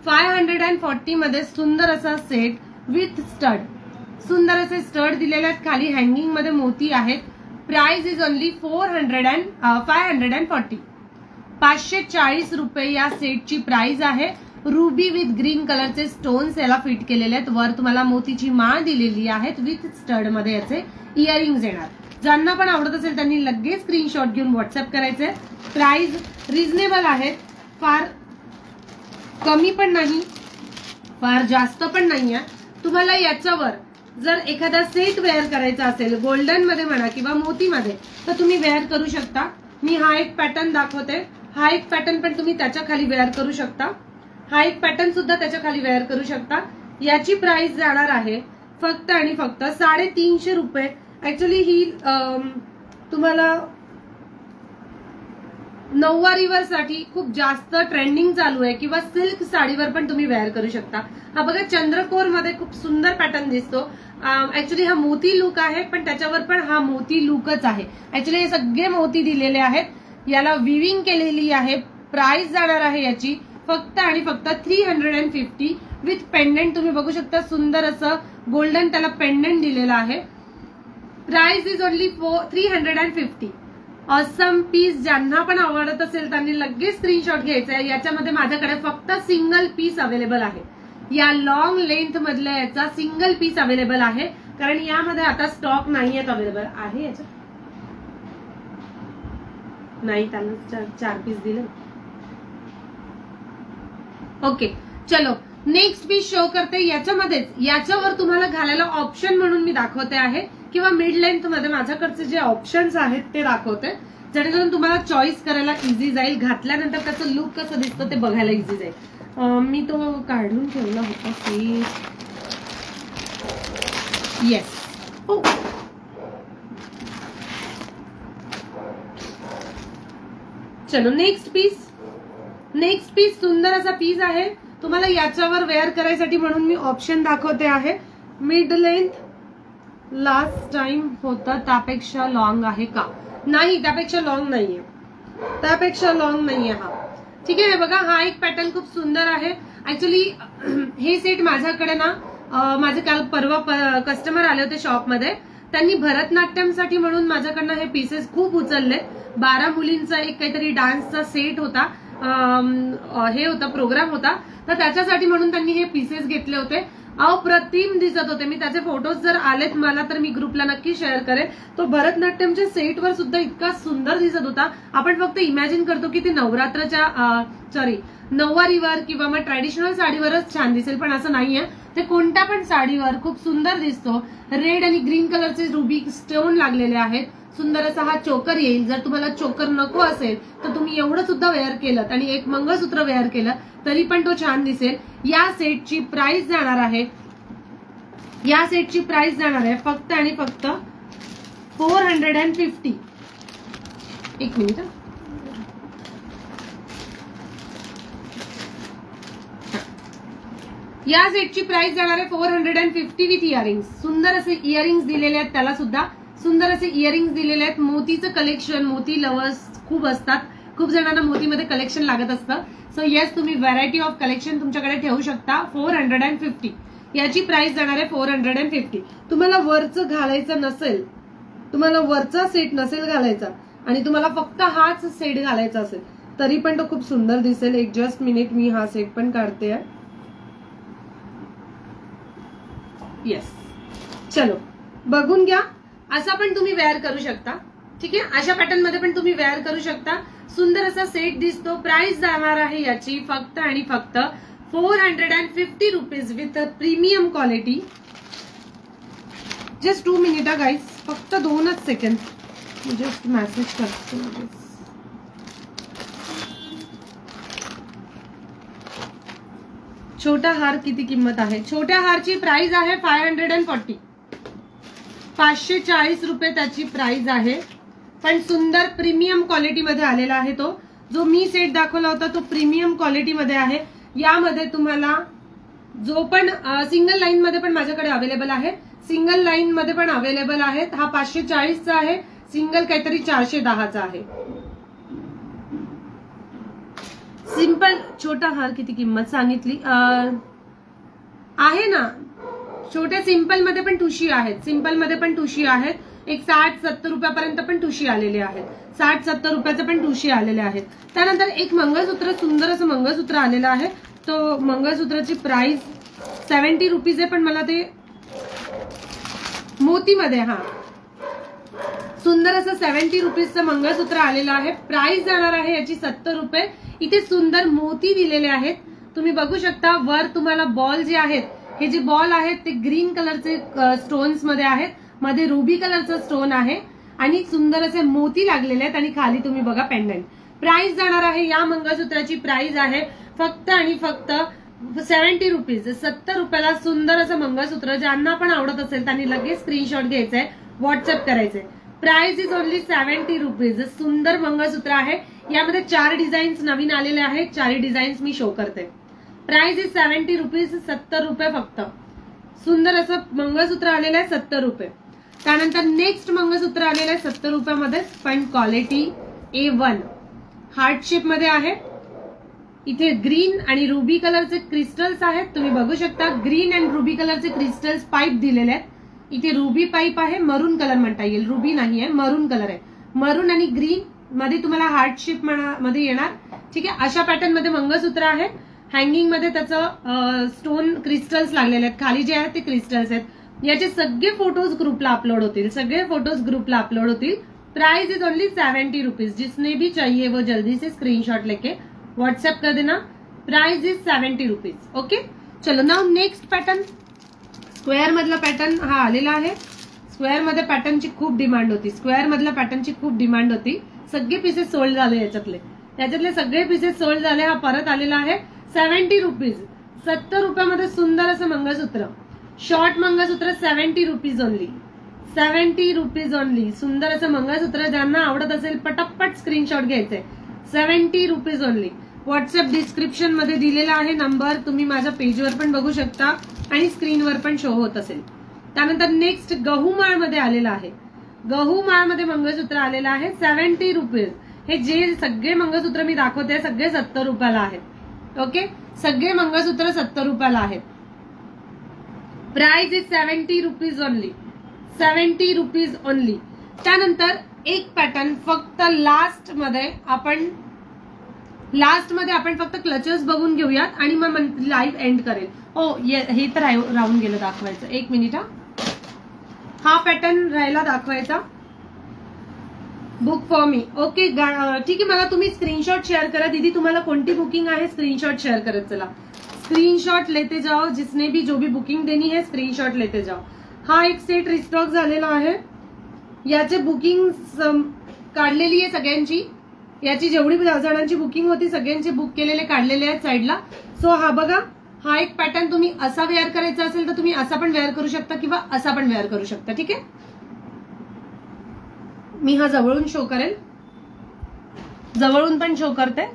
540 मध्ये सुंदर असा सेट विथ स्टड. सुंदर असे स्टड दिलेले आहेत. खाली हँगिंग मध्ये मोती आहेत. Price is only 540. 540 रुपये या सेटची प्राइस आहे. रुबी विथ ग्रीन कलरचे स्टोन्स याला फिट केलेले आहेत. वर तुम्हाला मोतीची माळ दिलेली आहेत विथ स्टड मध्ये याचे इयरिंग्स येणार. ज्यांना पण आवडत असेल त्यांनी लगेच स्क्रीनशॉट घेऊन व्हॉट्सअप करायचे. प्राइस रिझनेबल आहेत, फार कमी पण नाही फार जास्त पण नाहीये. तुम्हाला याच्यावर जर एखादा सेट वेअर करायचा असेल गोल्डन मध्ये म्हणा किंवा मोतीमध्ये तर तुम्ही वेअर करू शकता. मी हा एक पॅटर्न दाखवते. हा एक पॅटर्न पण तुम्ही त्याच्या खाली वेअर करू शकता. हा एक पॅटर्न सुद्धा त्याच्या खाली वेअर करू शकता. याची प्राइस जाणार आहे फक्त आणि फक्त 350 रुपये. ऍक्च्युली ही तुम्हाला नऊवारीवर साठी खूप जास्त ट्रेंडिंग चालू आहे किंवा सिल्क साडीवर पण तुम्ही वेअर करू शकता. हा बघा चंद्रकोर मध्ये खूप सुंदर पॅटर्न दिसतो. ऍक्च्युली हा मोती लुक आहे पण त्याच्यावर पण हा मोती लुकच आहे. ऍक्च्युली हे सगळे मोती दिलेले आहेत. याला विविंग केलेली आहे. प्राइस जाणार आहे याची फक्त आणि फक्त 350 विथ पेंडेंट. तुम्ही बघू शकता सुंदर असं गोल्डन त्याला पेंडेंट दिलेलं आहे. Price is only 350. Awesome piece. ज्यांना पण आवडत असेल त्यांनी लगेच स्क्रीनशॉट घ्यायचा आहे. याच्यामध्ये माझ्याकडे फक्त सिंगल पीस अवेलेबल आहे. या लॉंग लेंथ मधल्या याचा सिंगल पीस अवेलेबल आहे, कारण यामध्ये आता स्टॉक नाहीयेत अवेलेबल. आहे याच्यात नाही, त्यांना 4 पीस दिले. ओके चलो नेक्स्ट पीस शो करते. याच्यामध्येच याच्यावर तुम्हाला घालायला ऑप्शन म्हणून मी दाखवते आहे, किंवा मिड लेंथ मध्ये माझ्याकडचे जे ऑप्शन्स आहेत ते दाखवते, जेणेकरून तुम्हाला चॉईस करायला इझी जाईल. घातल्यानंतर त्याचं लुक कसं दिसतं ते बघायला इझी जाईल. मी तो काढून ठेवला होता पीस. येस. चलो नेक्स्ट पीस. नेक्स्ट पीस सुंदर असा पीस आहे. तुम्हाला याच्यावर वेअर करायसाठी म्हणून मी ऑप्शन दाखवते आहे. मिड लेंथ लास्ट टाइम होता त्यापेक्षा लॉंग आहे का? नाही, त्यापेक्षा लॉंग नाहीये. त्यापेक्षा लॉंग नाहीये हा. ठीक आहे. बघा हा एक पॅटर्न खूप सुंदर आहे. ऍक्च्युली हे सेट माझ्याकडे ना माझे काल परवा कस्टमर आले होते शॉपमध्ये. त्यांनी भरतनाट्यमसाठी म्हणून माझ्याकडनं हे पीसेस खूप उचलले. 12 मुलींचा एक काहीतरी डान्सचा सेट होता, हे होता प्रोग्राम होता, तर त्याच्यासाठी म्हणून त्यांनी हे पीसेस घेतले होते. अप्रतिम दिसत होते. मी त्याचे फोटोज जर आलेत मला तर मी ग्रुपला नक्की शेअर करेन. तो भरतनाट्यमच्या सेटवर सुद्धा इतका सुंदर दिसत होता. आपण फक्त इमॅजिन करतो की ते नवरात्राच्या नऊवारीवर किंवा मग ट्रॅडिशनल साडीवरच छान दिसेल, पण असं नाहीये. ते कोणत्या पण साडीवर खूप सुंदर दिसतो. रेड आणि ग्रीन कलरचे रुबी स्टोन लागलेले आहेत. सुंदर असा हा चोकर येईल. जर तुम्हाला चोकर नको असेल तर तुम्ही एवढं सुद्धा वेअर केलं आणि एक मंगळसूत्र वेअर केलं तरी पण तो छान दिसेल. या सेटची प्राइस जाणार आहे, या सेटची प्राइस जाणार आहे फक्त आणि फक्त 450. एक मिनिट. या सेटची प्राइस जाणार आहे 450 विथ इयरिंग्स. सुंदर असे इयरिंग्स दिलेले आहेत. त्याला सुद्धा सुंदर असे इयरिंग्स दिलेले आहेत. मोतीचं कलेक्शन. मोती लवर्स खूप असतात. खूप जणांना मोतीमध्ये कलेक्शन लागत असतं. सो येस, तुम्ही व्हरायटी ऑफ कलेक्शन तुमच्याकडे ठेवू शकता. 450 याची प्राइस जाणार आहे 450. तुम्हाला वरचं घालायचं नसेल, तुम्हाला वरचा सेट नसेल घालायचा आणि तुम्हाला फक्त हाच सेट घालायचा असेल तरी पण तो खूप सुंदर दिसेल. एक जस्ट मिनिट, मी हा सेट पण काढते आहे. येस, चलो बघून घ्या. असा पण तुम्ही वेअर करू शकता. ठीक आहे, अशा पॅटर्न मध्ये पण तुम्ही वेअर करू शकता. सुंदर असा सेट दिसतो. प्राइस जाणार आहे याची फक्त आणि फक्त 450 rupees with premium quality. Just 2 minute guys, फक्त 2च सेकंड. जस्ट मेसेज करतो. छोटा हार किती किंमत आहे? छोट्या हारची प्राइस आहे 540. 540 रुपये त्याची प्राइस आहे. पण सुंदर प्रीमियम क्वालिटी मध्ये आलेला आहे. तो जो मी सेट दाखवला होता तो प्रीमियम क्वालिटी मध्ये आहे. यामध्ये तुम्हाला जो पण सिंगल लाईन मध्ये पण माझ्याकडे अवेलेबल आहे. सिंगल लाईन मध्ये पण अवेलेबल आहेत. हा 540चा आहे. सिंगल काहीतरी 410चा आहे. सिंपल छोटा हार किती किंमत सांगितली आहे ना? छोट्या सिंपल मध्ये पण ठुशी आहेत. सिंपल मध्ये पण ठुशी आहेत. एक 60-70 रुपयापर्यंत पण ठुशी आलेले आहेत. 60-70 रुपयाचे पण ठुशी आलेले आहेत. त्यानंतर एक मंगळसूत्र, सुंदर असं मंगळसूत्र आलेलं आहे. तो मंगळसूत्राची प्राइस 70 रुपीज आहे. पण मला ते मोतीमध्ये, हा सुंदर असं 70 रुपीजचं मंगळसूत्र आलेलं आहे. प्राइस जाणार आहे याची 70 रुपये. इथे सुंदर मोती दिलेले आहेत. तुम्ही बघू शकता. वर तुम्हाला बॉल जे आहेत, हे जे बॉल आहेत ते ग्रीन कलरचे स्टोन्स मध्ये आहेत. मध्ये रुबी कलरचा स्टोन आहे आणि सुंदर असे मोती लागलेले आहेत. आणि खाली तुम्ही बघा पेंडंट. प्राइस जाणार आहे या मंगळसूत्राची प्राइस आहे फक्त आणि फक्त 70 रुपीज. 70 रुपयाला सुंदर असं मंगळसूत्र. ज्यांना पण आवडत असेल त्यांनी लगेच स्क्रीनशॉट घ्यायचंय, व्हॉट्सअप करायचंय. Price is only 70 rupees. सुंदर मंगळसूत्र आहे. यामध्ये 4 डिझाईन्स नवीन आलेले आहेत. 4 डिझाईन्स मी शो करते. Price is 70 rupees. 70 रुपये फक्त. सुंदर असं मंगळसूत्र आलेलं आहे 70 रुपये. त्यानंतर नेक्स्ट मंगळसूत्र आलेलं आहे 70 रुपयामध्ये. पण क्वालिटी A1 हार्ट शेप मध्ये आहे. इथे ग्रीन आणि रुबी कलरचे क्रिस्टल्स आहेत, तुम्ही बघू शकता. ग्रीन अँड रुबी कलरचे क्रिस्टल्स पाईप दिलेले आहेत. इथे रुबी पाईप आहे, मरून कलर म्हणता येईल, रुबी नाहीये, मरून कलर आहे. मरून आणि ग्रीन मध्ये तुम्हाला हार्ट शेप मध्ये येणार. ठीक आहे, अशा पॅटर्न मध्ये मंगळसूत्र आहे. हँगिंग मध्ये त्याचं स्टोन क्रिस्टल्स लागलेले आहेत, खाली जे आहेत ते क्रिस्टल्स आहेत. याचे सगळे फोटोज ग्रुपला अपलोड होतील, सगळे फोटोज ग्रुपला अपलोड होतील. Price is only 70 rupees. जिसने भी चाहिए वो जल्दी से स्क्रीनशॉट लेके व्हाट्सएप कर देना. Price is 70 rupees. ओके, चलो नाउ नेक्स्ट पॅटर्न. स्क्वेअर मधला पॅटर्न हा आलेला आहे. स्क्वेअर मध्ये पॅटर्नची खूप डिमांड होती, स्क्वेअर मधल्या पॅटर्नची खूप डिमांड होती. सगळे पीसेस सोल्ड झाले, याच्यातले सगळे पीसेस सोल्ड झाले. हा परत आलेला आहे 70 रुपीज. 70 रुपयामध्ये सुंदर असं मंगळसूत्र, शॉर्ट मंगळसूत्र 70 रुपीज ओनली. 70 rupees only. सुंदर असं मंगळसूत्र, ज्यांना आवडत असेल पटापट स्क्रीनशॉट घ्यायचंय. 70 रुपीज ओनली. व्हॉट्सअप डिस्क्रिप्शन मध्ये दिलेला आहे नंबर, तुम्ही माझ्या पेजवर पण बघू शकता आणि स्क्रीनवर पण शो होत असेल. त्यानंतर नेक्स्ट गहूमाळ मध्ये आलेला आहे. गहूमाळ मध्ये मंगळसूत्र आलेलं आहे 70 रुपीज. हे जे सगळे मंगळसूत्र मी दाखवते सगळे 70 रुपयाला आहेत. ओके, सगळे मंगळसूत्र 70 रुपयाला आहेत. Price is 70 rupees only. 70 rupees only. त्यानंतर एक पॅटर्न फक्त लास्ट मध्ये आपण फक्त क्लचेस बघून घेऊयात आणि मग लाईव्ह एंड करेल. हो, हे तर राहून गेलं दाखवायचं. एक मिनिट. हा पॅटर्न राहिला दाखवायचा. Book for me. ओके, ठीक आहे. मला तुम्ही स्क्रीनशॉट शेअर करा. दीदी तुम्हाला कोणती बुकिंग आहे स्क्रीनशॉट शेअर करत चला. स्क्रीनशॉट लेते जाओ. जिसने भी जो भी बुकिंग देनी है स्क्रीनशॉट लेते जाओ. हा एक सेट रिस्टॉक झालेला आहे. याचे बुकिंग काढलेली आहे सगळ्यांची. याची जेवढी जणांची बुकिंग होती सगळ्यांचे बुक केलेले काढलेले आहेत साईडला. सो हा बघा, हा एक पॅटर्न तुम्ही असा वेअर करायचा असेल तर तुम्ही असा पण वेअर करू शकता किंवा असा पण वेअर करू शकता. ठीक आहे, मी हा जवळून शो करेल, जवळून पण शो करते.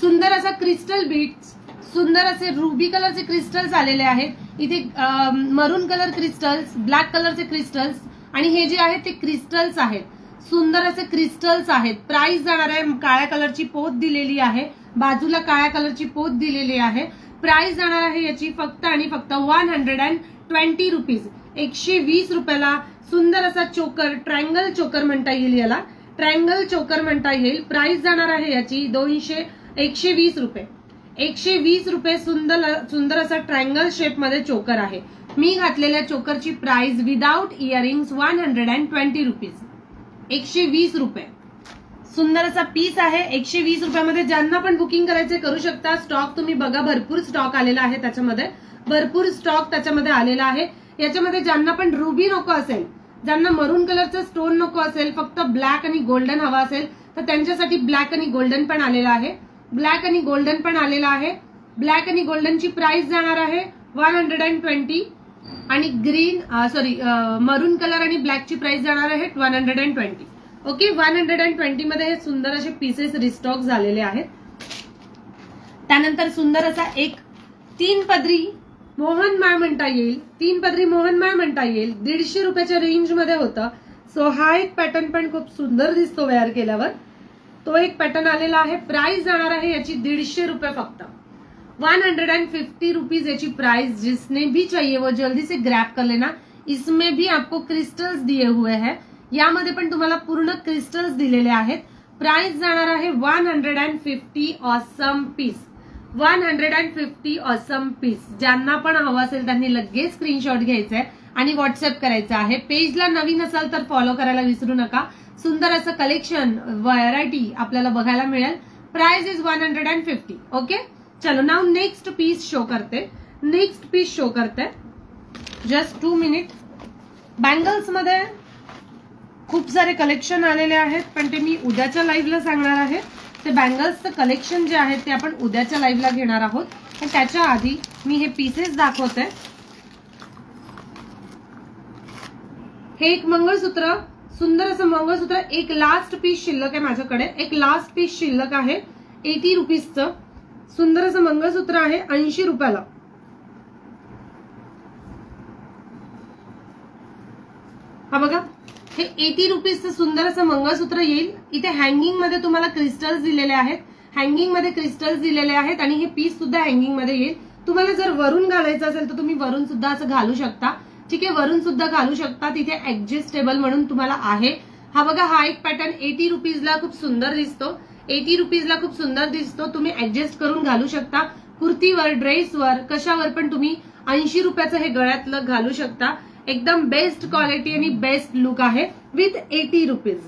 सुंदर असा क्रिस्टल बीट्स, सुंदर असे रुबी कलरचे क्रिस्टल्स आलेले आहेत. इथे मरून कलर क्रिस्टल्स, ब्लॅक कलरचे क्रिस्टल्स आणि हे जे आहेत ते क्रिस्टल्स आहेत. सुंदर असे क्रिस्टल्स आहेत. प्राइस जाणार आहे, काळ्या कलरची पोत दिलेली आहे, बाजूला काळ्या कलरची पोत दिलेली आहे. प्राइस जाणार आहे याची फक्त आणि फक्त 120 रुपीज. 120 रुपयाला सुंदर असा चोकर, ट्रायंगल चोकर म्हणता येईल याला, ट्रायंगल चोकर म्हणता येईल. प्राइस जाणार आहे याची 120 रुपये. 120 रुपये. सुंदर असा ट्रायंगल शेप मध्ये चोकर आहे. मी घातलेल्या चोकरची प्राइस विदाउट इयरिंग्स 120 रुपीज. 120 रुपये. सुंदर असा पीस आहे. 120 रुपयामध्ये ज्यांना पण बुकिंग करायचे करू शकता. स्टॉक तुम्ही बघा, भरपूर स्टॉक आलेला आहे त्याच्यामध्ये, भरपूर स्टॉक त्याच्यामध्ये आलेला आहे. याच्यामध्ये ज्यांना पण रुबी नको असेल, ज्यांना मरून कलरचा स्टोन नको असेल, फक्त ब्लॅक आणि गोल्डन हवा असेल तर त्यांच्यासाठी ब्लॅक आणि गोल्डन पण आलेला आहे. ब्लॅक आणि गोल्डन पण आलेला आहे. ब्लॅक आणि गोल्डनची प्राइस जाणार आहे 120 आणि ग्रीन मरून कलर आणि ब्लॅकची प्राइस जाणार आहे 120. ओके, 120 मध्ये हे सुंदर असे पीसेस रिस्टॉक झालेले आहेत. त्यानंतर सुंदर असा एक 3 पदरी मोहनमाळ म्हणता येईल, 3 पदरी मोहनमाळ म्हणता येईल. 150 रुपयाच्या रेंज मध्ये होतं. सो हा एक पॅटर्न पण खूप सुंदर दिसतो वेअर केल्यावर. तो एक पॅटर्न आलेला आहे. प्राइस जाणार आहे याची 150 रुपये फक्त. 150 रुपीज याची प्राइस. जिसने भी चाहिए वो जल्दी से ग्रैब कर लेना. इसमें भी आपको क्रिस्टल्स दिए हुए हैं. यामध्ये पण तुम्हाला पूर्ण क्रिस्टल्स दिलेले आहेत. प्राइस जाणार आहे 150 ऑसम पीस. 150 awesome piece. ज्यांना पण हवं असेल त्यांनी लगेच स्क्रीनशॉट घ्यायचा आहे आणि व्हॉट्सअप करायचं आहे. पेजला नवीन असाल तर फॉलो करायला विसरू नका. सुंदर असं कलेक्शन, व्हरायटी आपल्याला बघायला मिळेल. Price is 150. ओके, चलो नाउ नेक्स्ट पीस शो करते. नेक्स्ट पीस शो करते. Just 2 minute. बँगल्स मध्ये खूप सारे कलेक्शन आलेले आहेत पण ते मी उद्याच्या लाईव्हला सांगणार आहे. ते बँगल्सचं कलेक्शन जे आहे ते आपण उद्याच्या लाईव्हला घेणार आहोत. पण त्याच्या आधी मी हे पीसेस दाखवते. हे एक मंगळसूत्र, सुंदर असं मंगळसूत्र. एक लास्ट पीस शिल्लक आहे माझ्याकडे. एक लास्ट पीस शिल्लक आहे 80 रुपीजचं. सुंदर असं मंगळसूत्र आहे 80 रुपयाला. हा बघा, हे 80 रुपीजचं सुंदर असं मंगळसूत्र येईल. इथे हँगिंग मध्ये तुम्हाला क्रिस्टल्स दिलेले आहेत, हँगिंग मध्ये क्रिस्टल्स दिलेले आहेत आणि हे पीस सुद्धा हँगिंग मध्ये येईल. तुम्हाला जर वरून घालायचं असेल तर तुम्ही वरून सुद्धा असं घालू शकता. ठीक आहे, वरून सुद्धा घालू शकता. तिथे ऍडजस्टेबल म्हणून तुम्हाला आहे. हा बघा, हा एक पॅटर्न 80 रुपीजला खूप सुंदर दिसतो. 80 रुपीजला खूप सुंदर दिसतो. तुम्ही ऍडजस्ट करून घालू शकता. कुर्तीवर, ड्रेसवर, कशावर पण तुम्ही 80 रुपयाचं हे गळ्यातलं घालू शकता. एकदम बेस्ट क्वालिटी आणि बेस्ट लुक आहे with 80 rupees.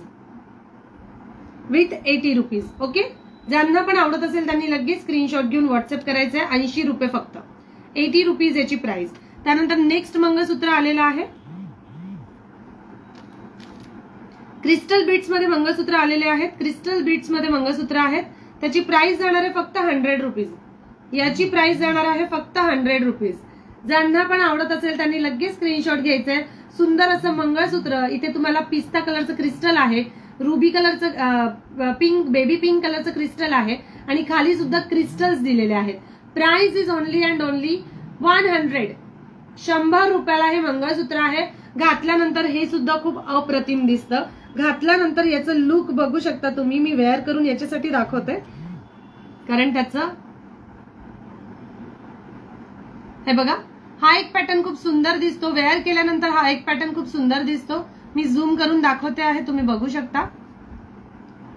With 80 rupees. Okay, ज्यांना पण आवडत असेल त्यांनी लगेच स्क्रीनशॉट घेऊन व्हॉट्सअप करायचं आहे. 80 रुपये फक्त, 80 रुपीज याची प्राइस. त्यानंतर नेक्स्ट मंगळसूत्र आलेलं आहे. क्रिस्टल बीट्स मध्ये मंगळसूत्र आलेले आहेत. क्रिस्टल बीट्स मध्ये मंगळसूत्र आहेत. त्याची प्राइस जाणार आहे फक्त 100 रुपीज. याची प्राइस जाणार आहे फक्त 100 रुपीज. ज्यांना पण आवडत असेल त्यांनी लगेच स्क्रीनशॉट घ्यायचंय. सुंदर असं मंगळसूत्र. इथे तुम्हाला पिस्ता कलरचं क्रिस्टल आहे, रुबी कलरचं, पिंक, बेबी पिंक कलरचं क्रिस्टल आहे आणि खाली सुद्धा क्रिस्टल्स दिलेले आहेत. Price is only and only 100. 100 रुपयाला हे मंगळसूत्र आहे. घातल्यानंतर हे सुद्धा खूप अप्रतिम दिसतं. घातल्यानंतर याचं लुक बघू शकता तुम्ही. मी वेअर करून याच्यासाठी दाखवते कारण त्याचं, हे बघा, हा एक पॅटर्न खूप सुंदर दिसतो. वेअर केल्यानंतर हा एक पॅटर्न खूप सुंदर दिसतो. मी झूम करून दाखवते आहे, तुम्ही बघू शकता.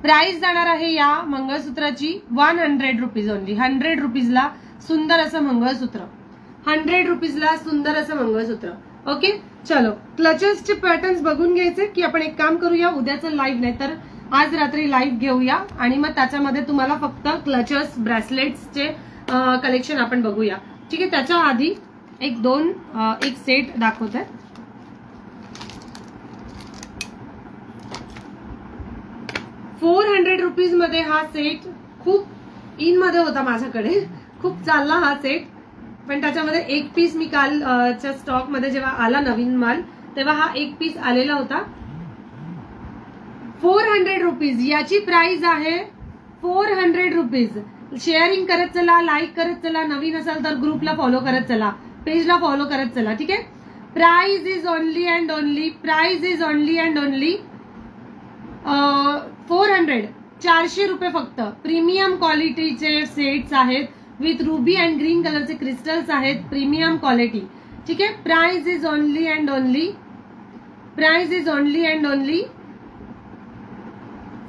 प्राइस जाणार आहे या मंगळसूत्राची 100 रुपीज ओनली. 100 रुपीजला सुंदर असं मंगळसूत्र. 100 रुपीजला सुंदर असं मंगळसूत्र. ओके, चलो क्लचेसचे पॅटर्न्स बघून घ्यायचे की आपण एक काम करूया, उद्याचं लाईव्ह नाही तर आज रात्री लाईव्ह घेऊया आणि मग त्याच्यामध्ये तुम्हाला फक्त क्लचेस, ब्रेसलेट्सचे कलेक्शन आपण बघूया. ठीक आहे, त्याच्या आधी एक सेट दाखवते. ₹400 मध्ये हा सेट खूप इन मध्ये होता माझ्याकडे. खूप चालला हा सेट, पण त्याच्यामध्ये एक पीस मी कालच्या स्टॉक मध्ये जेव्हा आला नवीन माल तेव्हा हा एक पीस आलेला होता. 400 रुपीज याची प्राइस आहे. 400 रुपीज. शेअरिंग करत चला, लाईक करत चला. नवीन असाल तर ग्रुपला फॉलो करत चला, पेजला फॉलो करत चला. ठीक आहे, price is only and only, price is only and only 400. 400 रुपये फक्त. प्रीमियम क्वालिटीचे सेट्स आहेत विथ रुबी अँड ग्रीन कलरचे क्रिस्टल्स आहेत. Premium quality. ठीक आहे, price is only and only, price is only and only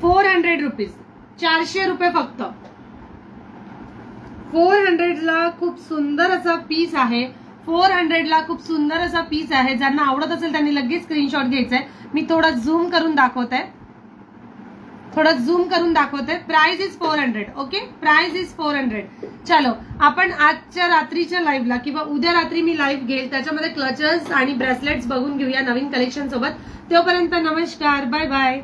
400 rupees. 400 रुपये फक्त. 400 ला खूप सुंदर असा पीस आहे. 400 ला खूप सुंदर असा पीस आहे. ज्यांना आवडत असेल त्यांनी लगेच स्क्रीनशॉट घ्यायचा आहे. मी थोडा झूम करून दाखवत आहे, price is 400. Okay, price is 400. चलो, आपण आजच्या रात्रीच्या लाईव्हला किंवा उद्या रात्री मी लाईव्ह घेईल त्याच्यामध्ये क्लचर्स आणि ब्रेसलेट्स बघून घेऊया नवीन कलेक्शन सोबत. तोपर्यंत नमस्कार, बाय बाय.